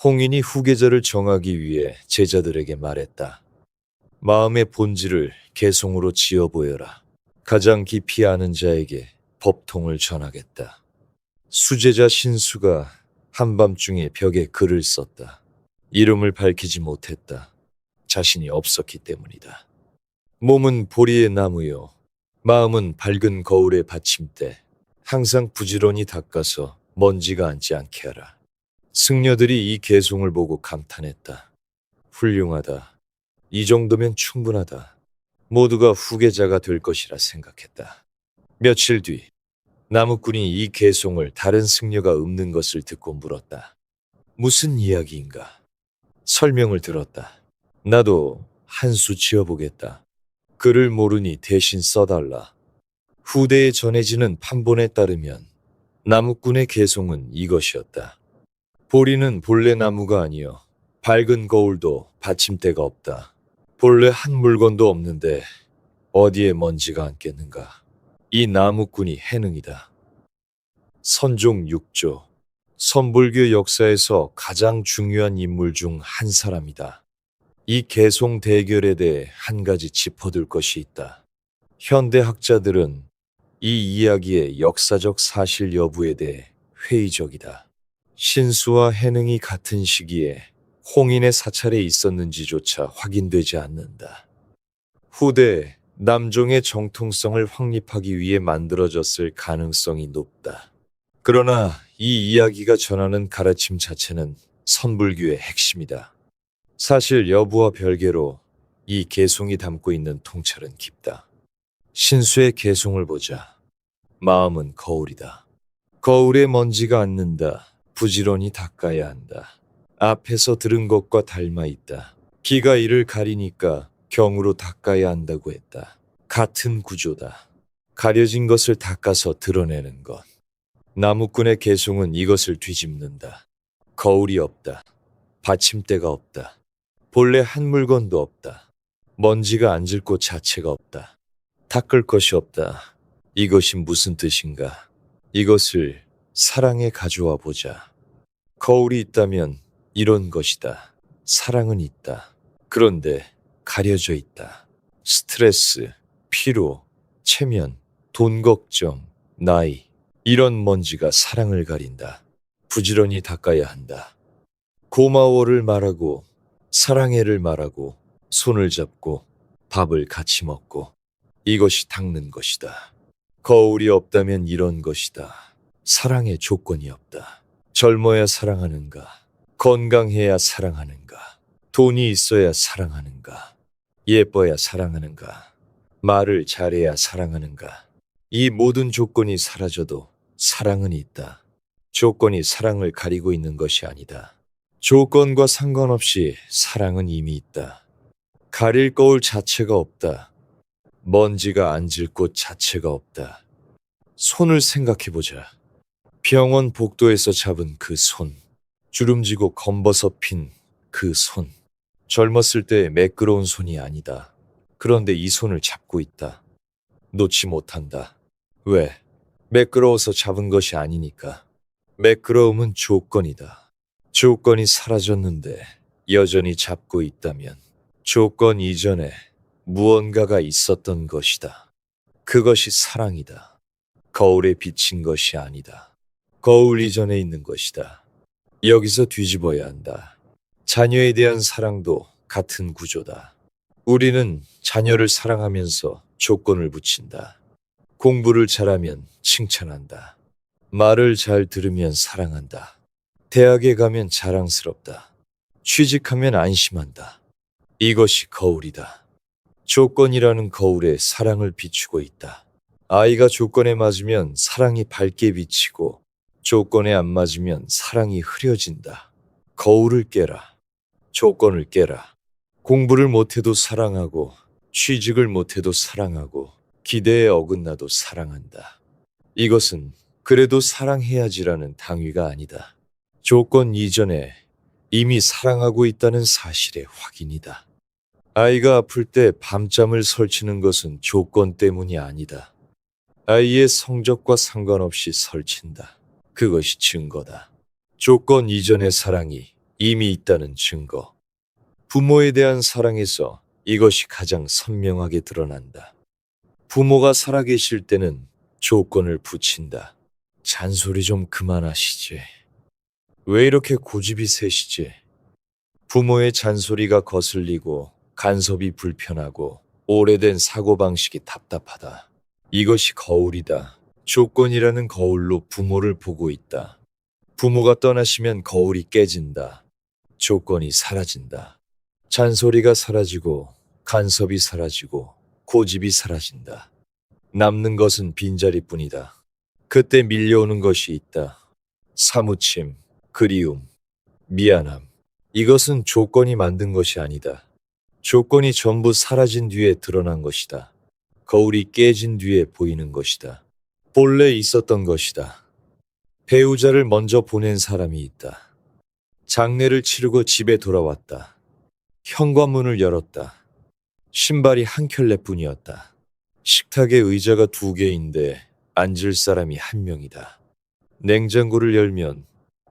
홍인이 후계자를 정하기 위해 제자들에게 말했다. 마음의 본질을 개성으로 지어 보여라. 가장 깊이 아는 자에게 법통을 전하겠다. 수제자 신수가 한밤중에 벽에 글을 썼다. 이름을 밝히지 못했다. 자신이 없었기 때문이다. 몸은 보리의 나무요. 마음은 밝은 거울의 받침대. 항상 부지런히 닦아서 먼지가 앉지 않게 하라. 승려들이 이 개송을 보고 감탄했다. 훌륭하다. 이 정도면 충분하다. 모두가 후계자가 될 것이라 생각했다. 며칠 뒤 나무꾼이 이 개송을 다른 승려가 읊는 것을 듣고 물었다. 무슨 이야기인가? 설명을 들었다. 나도 한 수 지어보겠다. 글을 모르니 대신 써달라. 후대에 전해지는 판본에 따르면 나무꾼의 개송은 이것이었다. 보리는 본래 나무가 아니여 밝은 거울도 받침대가 없다. 본래 한 물건도 없는데 어디에 먼지가 앉겠는가. 이 나무꾼이 해능이다. 선종 6조. 선불교 역사에서 가장 중요한 인물 중 한 사람이다. 이 개송 대결에 대해 한 가지 짚어둘 것이 있다. 현대 학자들은 이 이야기의 역사적 사실 여부에 대해 회의적이다. 신수와 해능이 같은 시기에 홍인의 사찰에 있었는지조차 확인되지 않는다. 후대 남종의 정통성을 확립하기 위해 만들어졌을 가능성이 높다. 그러나 이 이야기가 전하는 가르침 자체는 선불교의 핵심이다. 사실 여부와 별개로 이 개송이 담고 있는 통찰은 깊다. 신수의 개송을 보자. 마음은 거울이다. 거울에 먼지가 앉는다. 부지런히 닦아야 한다. 앞에서 들은 것과 닮아 있다. 기가 이를 가리니까 경으로 닦아야 한다고 했다. 같은 구조다. 가려진 것을 닦아서 드러내는 것. 나무꾼의 개송은 이것을 뒤집는다. 거울이 없다. 받침대가 없다. 본래 한 물건도 없다. 먼지가 앉을 곳 자체가 없다. 닦을 것이 없다. 이것이 무슨 뜻인가? 이것을 사랑에 가져와 보자. 거울이 있다면 이런 것이다. 사랑은 있다. 그런데 가려져 있다. 스트레스, 피로, 체면, 돈 걱정, 나이, 이런 먼지가 사랑을 가린다. 부지런히 닦아야 한다. 고마워를 말하고, 사랑해를 말하고, 손을 잡고, 밥을 같이 먹고, 이것이 닦는 것이다. 거울이 없다면 이런 것이다. 사랑의 조건이 없다. 젊어야 사랑하는가? 건강해야 사랑하는가? 돈이 있어야 사랑하는가? 예뻐야 사랑하는가? 말을 잘해야 사랑하는가? 이 모든 조건이 사라져도 사랑은 있다. 조건이 사랑을 가리고 있는 것이 아니다. 조건과 상관없이 사랑은 이미 있다. 가릴 거울 자체가 없다. 먼지가 앉을 곳 자체가 없다. 손을 생각해보자. 병원 복도에서 잡은 그 손. 주름지고 검버섯 핀 그 손. 젊었을 때 매끄러운 손이 아니다. 그런데 이 손을 잡고 있다. 놓지 못한다. 왜? 매끄러워서 잡은 것이 아니니까. 매끄러움은 조건이다. 조건이 사라졌는데 여전히 잡고 있다면 조건 이전에 무언가가 있었던 것이다. 그것이 사랑이다. 거울에 비친 것이 아니다. 거울 이전에 있는 것이다. 여기서 뒤집어야 한다. 자녀에 대한 사랑도 같은 구조다. 우리는 자녀를 사랑하면서 조건을 붙인다. 공부를 잘하면 칭찬한다. 말을 잘 들으면 사랑한다. 대학에 가면 자랑스럽다. 취직하면 안심한다. 이것이 거울이다. 조건이라는 거울에 사랑을 비추고 있다. 아이가 조건에 맞으면 사랑이 밝게 비치고 조건에 안 맞으면 사랑이 흐려진다. 거울을 깨라. 조건을 깨라. 공부를 못해도 사랑하고 취직을 못해도 사랑하고 기대에 어긋나도 사랑한다. 이것은 그래도 사랑해야지라는 당위가 아니다. 조건 이전에 이미 사랑하고 있다는 사실의 확인이다. 아이가 아플 때 밤잠을 설치는 것은 조건 때문이 아니다. 아이의 성적과 상관없이 설친다. 그것이 증거다. 조건 이전의 사랑이 이미 있다는 증거. 부모에 대한 사랑에서 이것이 가장 선명하게 드러난다. 부모가 살아계실 때는 조건을 붙인다. 잔소리 좀 그만하시지. 왜 이렇게 고집이 세시지? 부모의 잔소리가 거슬리고 간섭이 불편하고 오래된 사고방식이 답답하다. 이것이 거울이다. 조건이라는 거울로 부모를 보고 있다. 부모가 떠나시면 거울이 깨진다. 조건이 사라진다. 잔소리가 사라지고 간섭이 사라지고 고집이 사라진다. 남는 것은 빈자리뿐이다. 그때 밀려오는 것이 있다. 사무침, 그리움, 미안함. 이것은 조건이 만든 것이 아니다. 조건이 전부 사라진 뒤에 드러난 것이다. 거울이 깨진 뒤에 보이는 것이다. 본래 있었던 것이다. 배우자를 먼저 보낸 사람이 있다. 장례를 치르고 집에 돌아왔다. 현관문을 열었다. 신발이 한 켤레뿐이었다. 식탁에 의자가 2개인데 앉을 사람이 1명이다. 냉장고를 열면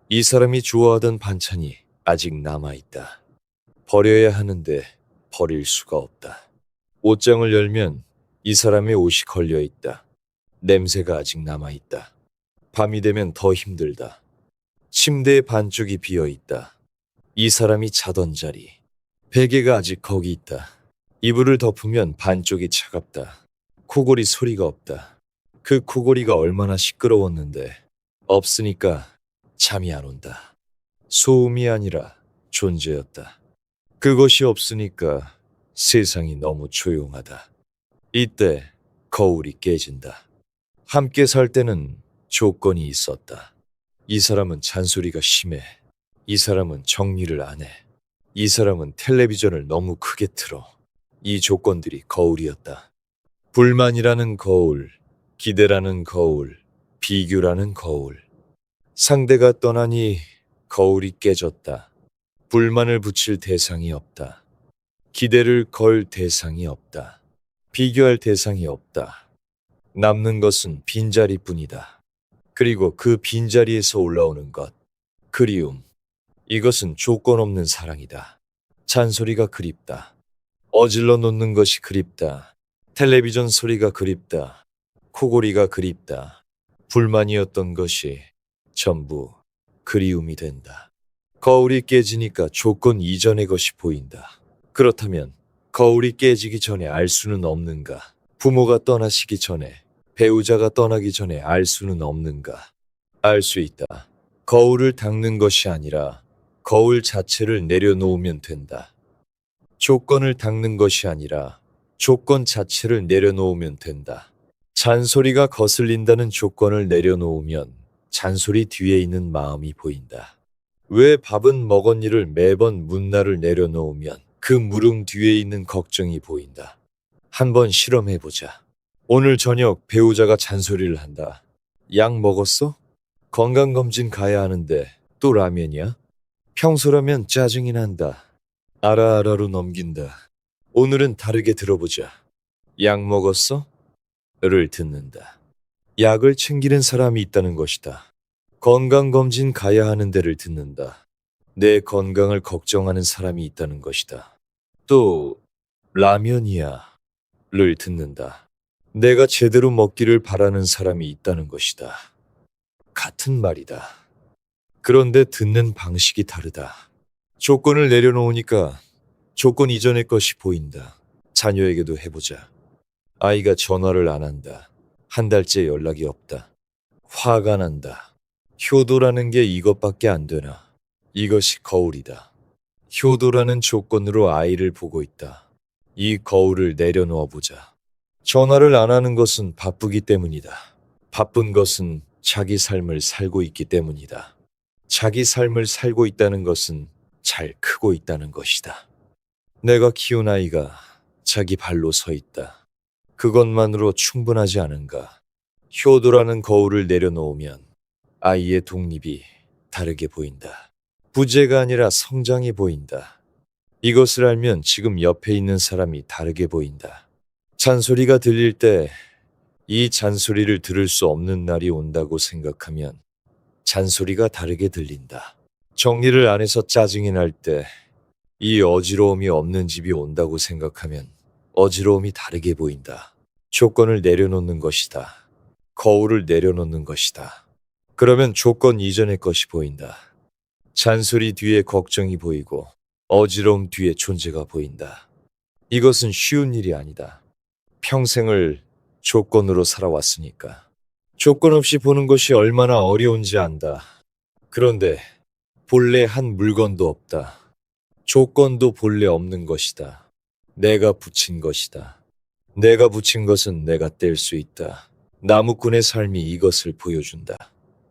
이 사람이 좋아하던 반찬이 아직 남아있다. 버려야 하는데 버릴 수가 없다. 옷장을 열면 이 사람의 옷이 걸려있다. 냄새가 아직 남아있다. 밤이 되면 더 힘들다. 침대의 반쪽이 비어있다. 이 사람이 자던 자리. 베개가 아직 거기 있다. 이불을 덮으면 반쪽이 차갑다. 코골이 소리가 없다. 그 코골이가 얼마나 시끄러웠는데 없으니까 잠이 안 온다. 소음이 아니라 존재였다. 그것이 없으니까 세상이 너무 조용하다. 이때 거울이 깨진다. 함께 살 때는 조건이 있었다. 이 사람은 잔소리가 심해. 이 사람은 정리를 안 해. 이 사람은 텔레비전을 너무 크게 틀어. 이 조건들이 거울이었다. 불만이라는 거울, 기대라는 거울, 비교라는 거울. 상대가 떠나니 거울이 깨졌다. 불만을 붙일 대상이 없다. 기대를 걸 대상이 없다. 비교할 대상이 없다. 남는 것은 빈자리뿐이다. 그리고 그 빈자리에서 올라오는 것, 그리움. 이것은 조건 없는 사랑이다. 잔소리가 그립다. 어질러 놓는 것이 그립다. 텔레비전 소리가 그립다. 코골이가 그립다. 불만이었던 것이 전부 그리움이 된다. 거울이 깨지니까 조건 이전의 것이 보인다. 그렇다면 거울이 깨지기 전에 알 수는 없는가? 부모가 떠나시기 전에, 배우자가 떠나기 전에 알 수는 없는가? 알 수 있다. 거울을 닦는 것이 아니라 거울 자체를 내려놓으면 된다. 조건을 닦는 것이 아니라 조건 자체를 내려놓으면 된다. 잔소리가 거슬린다는 조건을 내려놓으면 잔소리 뒤에 있는 마음이 보인다. 왜 밥은 먹었니를 매번 묻나를 내려놓으면 그 물음 뒤에 있는 걱정이 보인다. 한번 실험해보자. 오늘 저녁 배우자가 잔소리를 한다. 약 먹었어? 건강검진 가야 하는데 또 라면이야? 평소라면 짜증이 난다. 알아알아로 넘긴다. 오늘은 다르게 들어보자. 약 먹었어? 를 듣는다. 약을 챙기는 사람이 있다는 것이다. 건강검진 가야 하는 데를 듣는다. 내 건강을 걱정하는 사람이 있다는 것이다. 또 라면이야 를 듣는다. 내가 제대로 먹기를 바라는 사람이 있다는 것이다. 같은 말이다. 그런데 듣는 방식이 다르다. 조건을 내려놓으니까 조건 이전의 것이 보인다. 자녀에게도 해보자. 아이가 전화를 안 한다. 한 달째 연락이 없다. 화가 난다. 효도라는 게 이것밖에 안 되나? 이것이 거울이다. 효도라는 조건으로 아이를 보고 있다. 이 거울을 내려놓아 보자. 전화를 안 하는 것은 바쁘기 때문이다. 바쁜 것은 자기 삶을 살고 있기 때문이다. 자기 삶을 살고 있다는 것은 잘 크고 있다는 것이다. 내가 키운 아이가 자기 발로 서 있다. 그것만으로 충분하지 않은가? 효도라는 거울을 내려놓으면 아이의 독립이 다르게 보인다. 부재가 아니라 성장이 보인다. 이것을 알면 지금 옆에 있는 사람이 다르게 보인다. 잔소리가 들릴 때 이 잔소리를 들을 수 없는 날이 온다고 생각하면 잔소리가 다르게 들린다. 정리를 안 해서 짜증이 날 때 이 어지러움이 없는 집이 온다고 생각하면 어지러움이 다르게 보인다. 조건을 내려놓는 것이다. 거울을 내려놓는 것이다. 그러면 조건 이전의 것이 보인다. 잔소리 뒤에 걱정이 보이고 어지러움 뒤에 존재가 보인다. 이것은 쉬운 일이 아니다. 평생을 조건으로 살아왔으니까. 조건 없이 보는 것이 얼마나 어려운지 안다. 그런데 본래 한 물건도 없다. 조건도 본래 없는 것이다. 내가 붙인 것이다. 내가 붙인 것은 내가 뗄 수 있다. 나무꾼의 삶이 이것을 보여준다.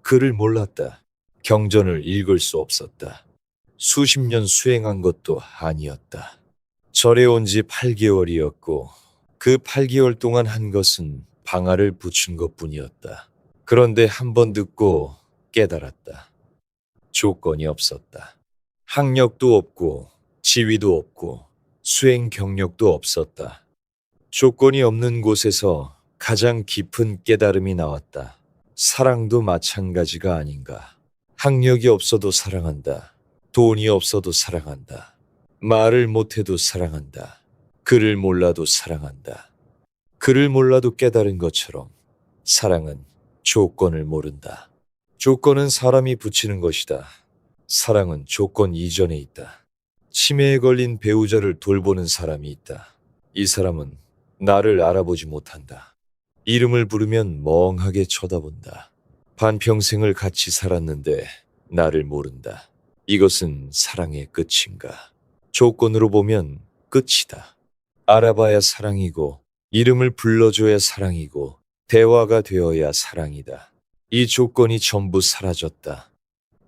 글을 몰랐다. 경전을 읽을 수 없었다. 수십 년 수행한 것도 아니었다. 절에 온 지 8개월이었고 그 8개월 동안 한 것은 방아를 붙인 것뿐이었다. 그런데 한 번 듣고 깨달았다. 조건이 없었다. 학력도 없고 지위도 없고 수행 경력도 없었다. 조건이 없는 곳에서 가장 깊은 깨달음이 나왔다. 사랑도 마찬가지가 아닌가. 학력이 없어도 사랑한다. 돈이 없어도 사랑한다. 말을 못해도 사랑한다. 글을 몰라도 사랑한다. 글을 몰라도 깨달은 것처럼 사랑은 조건을 모른다. 조건은 사람이 붙이는 것이다. 사랑은 조건 이전에 있다. 치매에 걸린 배우자를 돌보는 사람이 있다. 이 사람은 나를 알아보지 못한다. 이름을 부르면 멍하게 쳐다본다. 반평생을 같이 살았는데 나를 모른다. 이것은 사랑의 끝인가? 조건으로 보면 끝이다. 알아봐야 사랑이고 이름을 불러줘야 사랑이고 대화가 되어야 사랑이다. 이 조건이 전부 사라졌다.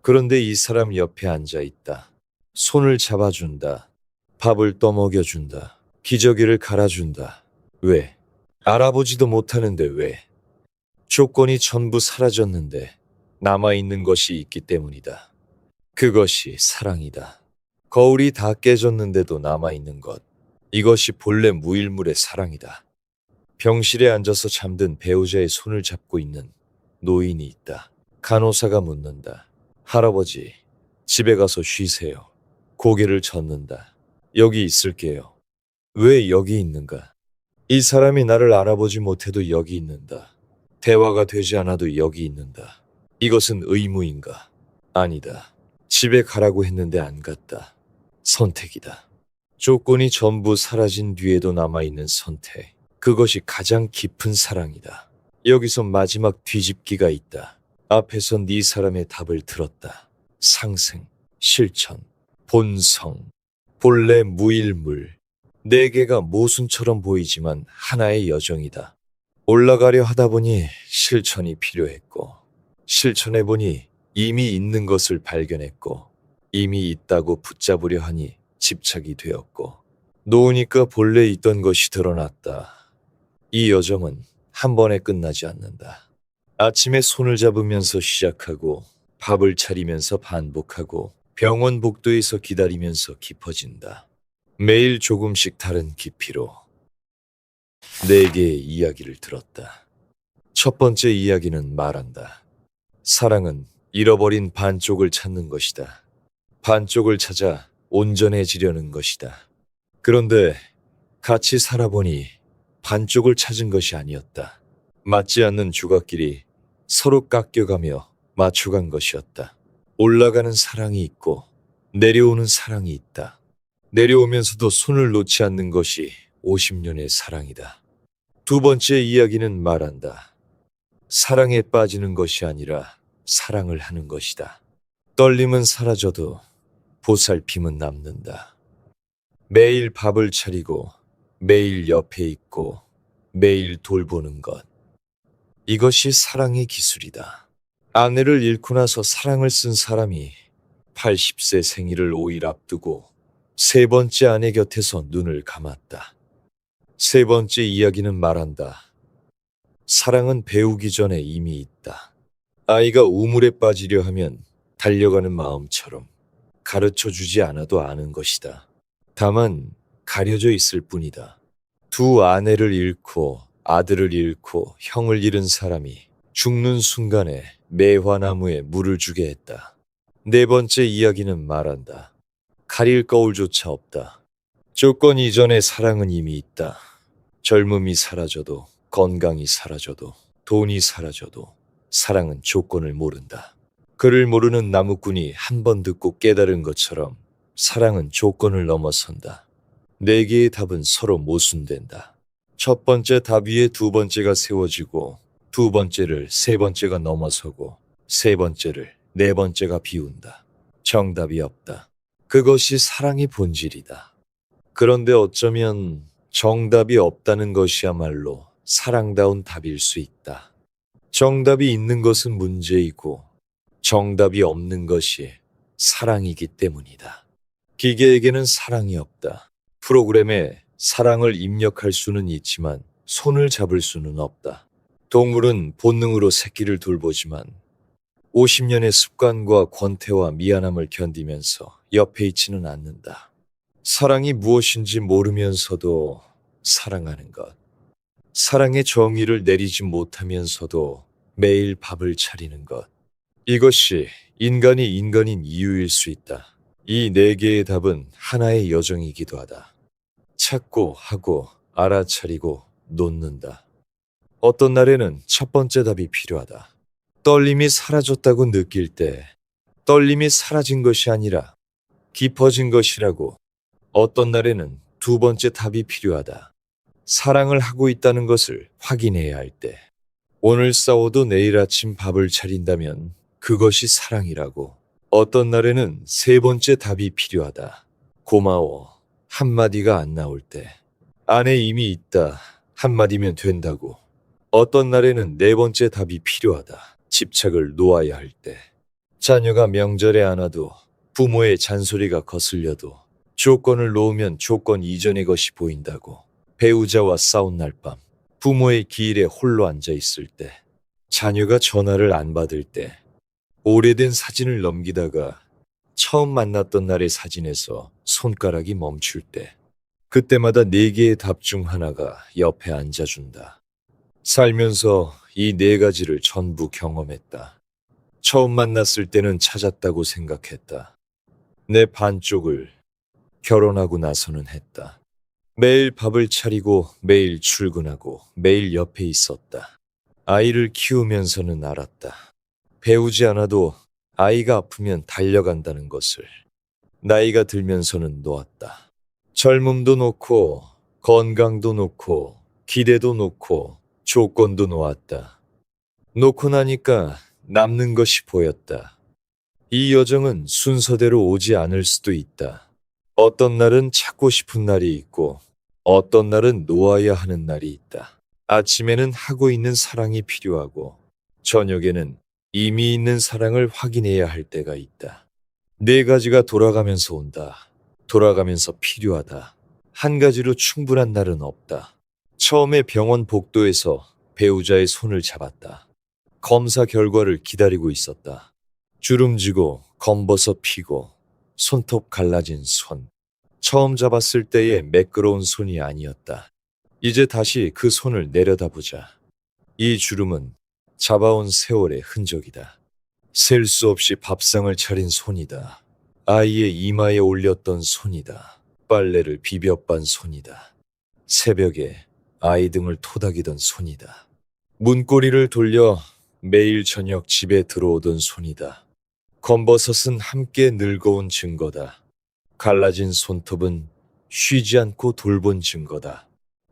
그런데 이 사람 옆에 앉아 있다. 손을 잡아준다. 밥을 떠먹여준다. 기저귀를 갈아준다. 왜? 알아보지도 못하는데 왜? 조건이 전부 사라졌는데 남아있는 것이 있기 때문이다. 그것이 사랑이다. 거울이 다 깨졌는데도 남아있는 것. 이것이 본래 무일물의 사랑이다. 병실에 앉아서 잠든 배우자의 손을 잡고 있는 노인이 있다. 간호사가 묻는다. 할아버지, 집에 가서 쉬세요. 고개를 젓는다. 여기 있을게요. 왜 여기 있는가? 이 사람이 나를 알아보지 못해도 여기 있는다. 대화가 되지 않아도 여기 있는다. 이것은 의무인가? 아니다. 집에 가라고 했는데 안 갔다. 선택이다. 조건이 전부 사라진 뒤에도 남아있는 선택. 그것이 가장 깊은 사랑이다. 여기서 마지막 뒤집기가 있다. 앞에선 네 사람의 답을 들었다. 상생, 실천, 본성, 본래 무일물. 네 개가 모순처럼 보이지만 하나의 여정이다. 올라가려 하다 보니 실천이 필요했고, 실천해보니 이미 있는 것을 발견했고, 이미 있다고 붙잡으려 하니 집착이 되었고, 놓으니까 본래 있던 것이 드러났다. 이 여정은 한 번에 끝나지 않는다. 아침에 손을 잡으면서 시작하고, 밥을 차리면서 반복하고, 병원 복도에서 기다리면서 깊어진다. 매일 조금씩 다른 깊이로 네 개의 이야기를 들었다. 첫 번째 이야기는 말한다. 사랑은 잃어버린 반쪽을 찾는 것이다. 반쪽을 찾아 온전해지려는 것이다. 그런데 같이 살아보니 반쪽을 찾은 것이 아니었다. 맞지 않는 주걱끼리 서로 깎여가며 맞춰간 것이었다. 올라가는 사랑이 있고 내려오는 사랑이 있다. 내려오면서도 손을 놓지 않는 것이 50년의 사랑이다. 두 번째 이야기는 말한다. 사랑에 빠지는 것이 아니라 사랑을 하는 것이다. 떨림은 사라져도 보살핌은 남는다. 매일 밥을 차리고 매일 옆에 있고 매일 돌보는 것. 이것이 사랑의 기술이다. 아내를 잃고 나서 사랑을 쓴 사람이 80세 생일을 5일 앞두고 세 번째 아내 곁에서 눈을 감았다. 세 번째 이야기는 말한다. 사랑은 배우기 전에 이미 있다. 아이가 우물에 빠지려 하면 달려가는 마음처럼 가르쳐 주지 않아도 아는 것이다. 다만 가려져 있을 뿐이다. 두 아내를 잃고 아들을 잃고 형을 잃은 사람이 죽는 순간에 매화나무에 물을 주게 했다. 네 번째 이야기는 말한다. 가릴 거울조차 없다. 조건 이전의 사랑은 이미 있다. 젊음이 사라져도 건강이 사라져도 돈이 사라져도 사랑은 조건을 모른다. 그를 모르는 나무꾼이 한 번 듣고 깨달은 것처럼 사랑은 조건을 넘어선다. 네 개의 답은 서로 모순된다. 첫 번째 답 위에 두 번째가 세워지고 두 번째를 세 번째가 넘어서고 세 번째를 네 번째가 비운다. 정답이 없다. 그것이 사랑의 본질이다. 그런데 어쩌면 정답이 없다는 것이야말로 사랑다운 답일 수 있다. 정답이 있는 것은 문제이고 정답이 없는 것이 사랑이기 때문이다. 기계에게는 사랑이 없다. 프로그램에 사랑을 입력할 수는 있지만 손을 잡을 수는 없다. 동물은 본능으로 새끼를 돌보지만 50년의 습관과 권태와 미안함을 견디면서 옆에 있지는 않는다. 사랑이 무엇인지 모르면서도 사랑하는 것. 사랑의 정의를 내리지 못하면서도 매일 밥을 차리는 것. 이것이 인간이 인간인 이유일 수 있다. 이 네 개의 답은 하나의 여정이기도 하다. 찾고 하고 알아차리고 놓는다. 어떤 날에는 첫 번째 답이 필요하다. 떨림이 사라졌다고 느낄 때 떨림이 사라진 것이 아니라 깊어진 것이라고. 어떤 날에는 두 번째 답이 필요하다. 사랑을 하고 있다는 것을 확인해야 할 때. 오늘 싸워도 내일 아침 밥을 차린다면 그것이 사랑이라고. 어떤 날에는 세 번째 답이 필요하다. 고마워 한마디가 안 나올 때. 안에 이미 있다 한마디면 된다고. 어떤 날에는 네 번째 답이 필요하다. 집착을 놓아야 할 때. 자녀가 명절에 안 와도 부모의 잔소리가 거슬려도 조건을 놓으면 조건 이전의 것이 보인다고. 배우자와 싸운 날 밤 부모의 기일에 홀로 앉아 있을 때. 자녀가 전화를 안 받을 때. 오래된 사진을 넘기다가 처음 만났던 날의 사진에서 손가락이 멈출 때. 그때마다 네 개의 답 중 하나가 옆에 앉아준다. 살면서 이 네 가지를 전부 경험했다. 처음 만났을 때는 찾았다고 생각했다. 내 반쪽을 결혼하고 나서는 했다. 매일 밥을 차리고 매일 출근하고 매일 옆에 있었다. 아이를 키우면서는 알았다. 배우지 않아도 아이가 아프면 달려간다는 것을. 나이가 들면서는 놓았다. 젊음도 놓고 건강도 놓고 기대도 놓고 조건도 놓았다. 놓고 나니까 남는 것이 보였다. 이 여정은 순서대로 오지 않을 수도 있다. 어떤 날은 찾고 싶은 날이 있고 어떤 날은 놓아야 하는 날이 있다. 아침에는 하고 있는 사랑이 필요하고 저녁에는 이미 있는 사랑을 확인해야 할 때가 있다. 네 가지가 돌아가면서 온다. 돌아가면서 필요하다. 한 가지로 충분한 날은 없다. 처음에 병원 복도에서 배우자의 손을 잡았다. 검사 결과를 기다리고 있었다. 주름지고 검버섯 피고 손톱 갈라진 손. 처음 잡았을 때의 매끄러운 손이 아니었다. 이제 다시 그 손을 내려다보자. 이 주름은 잡아온 세월의 흔적이다. 셀 수 없이 밥상을 차린 손이다. 아이의 이마에 올렸던 손이다. 빨래를 비벼빤 손이다. 새벽에 아이 등을 토닥이던 손이다. 문고리를 돌려 매일 저녁 집에 들어오던 손이다. 검버섯은 함께 늙어온 증거다. 갈라진 손톱은 쉬지 않고 돌본 증거다.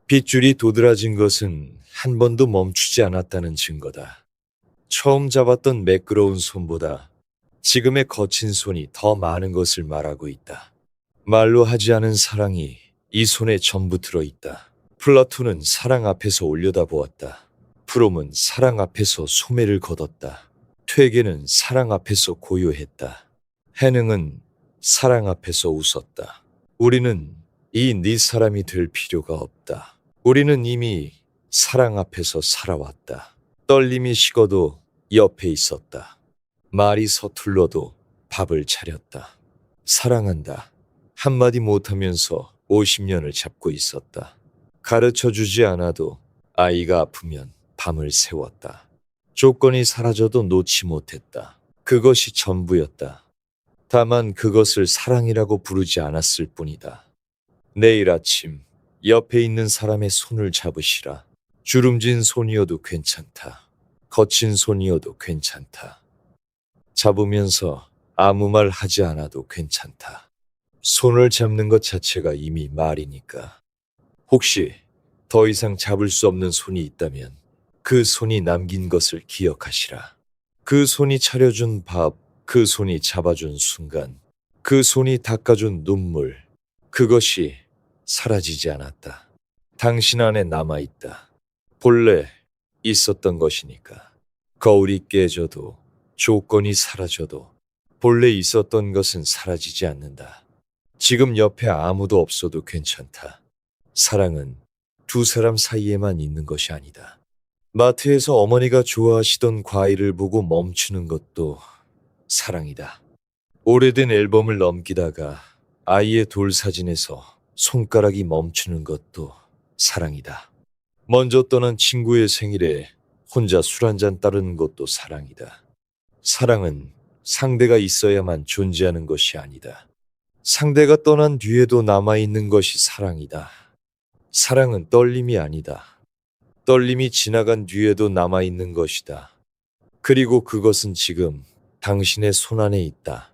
빗줄이 도드라진 것은 한 번도 멈추지 않았다는 증거다. 처음 잡았던 매끄러운 손보다 지금의 거친 손이 더 많은 것을 말하고 있다. 말로 하지 않은 사랑이 이 손에 전부 들어있다. 플라톤은 사랑 앞에서 올려다보았다. 프롬은 사랑 앞에서 소매를 걷었다. 퇴계는 사랑 앞에서 고요했다. 해능은 사랑 앞에서 웃었다. 우리는 이 네 사람이 될 필요가 없다. 우리는 이미 사랑 앞에서 살아왔다. 떨림이 식어도 옆에 있었다. 말이 서툴러도 밥을 차렸다. 사랑한다. 한마디 못하면서 50년을 잡고 있었다. 가르쳐주지 않아도 아이가 아프면 밤을 새웠다. 조건이 사라져도 놓지 못했다. 그것이 전부였다. 다만 그것을 사랑이라고 부르지 않았을 뿐이다. 내일 아침 옆에 있는 사람의 손을 잡으시라. 주름진 손이어도 괜찮다. 거친 손이어도 괜찮다. 잡으면서 아무 말 하지 않아도 괜찮다. 손을 잡는 것 자체가 이미 말이니까. 혹시 더 이상 잡을 수 없는 손이 있다면 그 손이 남긴 것을 기억하시라. 그 손이 차려준 밥, 그 손이 잡아준 순간, 그 손이 닦아준 눈물, 그것이 사라지지 않았다. 당신 안에 남아있다. 본래 있었던 것이니까. 거울이 깨져도 조건이 사라져도 본래 있었던 것은 사라지지 않는다. 지금 옆에 아무도 없어도 괜찮다. 사랑은 두 사람 사이에만 있는 것이 아니다. 마트에서 어머니가 좋아하시던 과일을 보고 멈추는 것도 사랑이다. 오래된 앨범을 넘기다가 아이의 돌 사진에서 손가락이 멈추는 것도 사랑이다. 먼저 떠난 친구의 생일에 혼자 술 한잔 따르는 것도 사랑이다. 사랑은 상대가 있어야만 존재하는 것이 아니다. 상대가 떠난 뒤에도 남아있는 것이 사랑이다. 사랑은 떨림이 아니다. 떨림이 지나간 뒤에도 남아있는 것이다. 그리고 그것은 지금 당신의 손 안에 있다.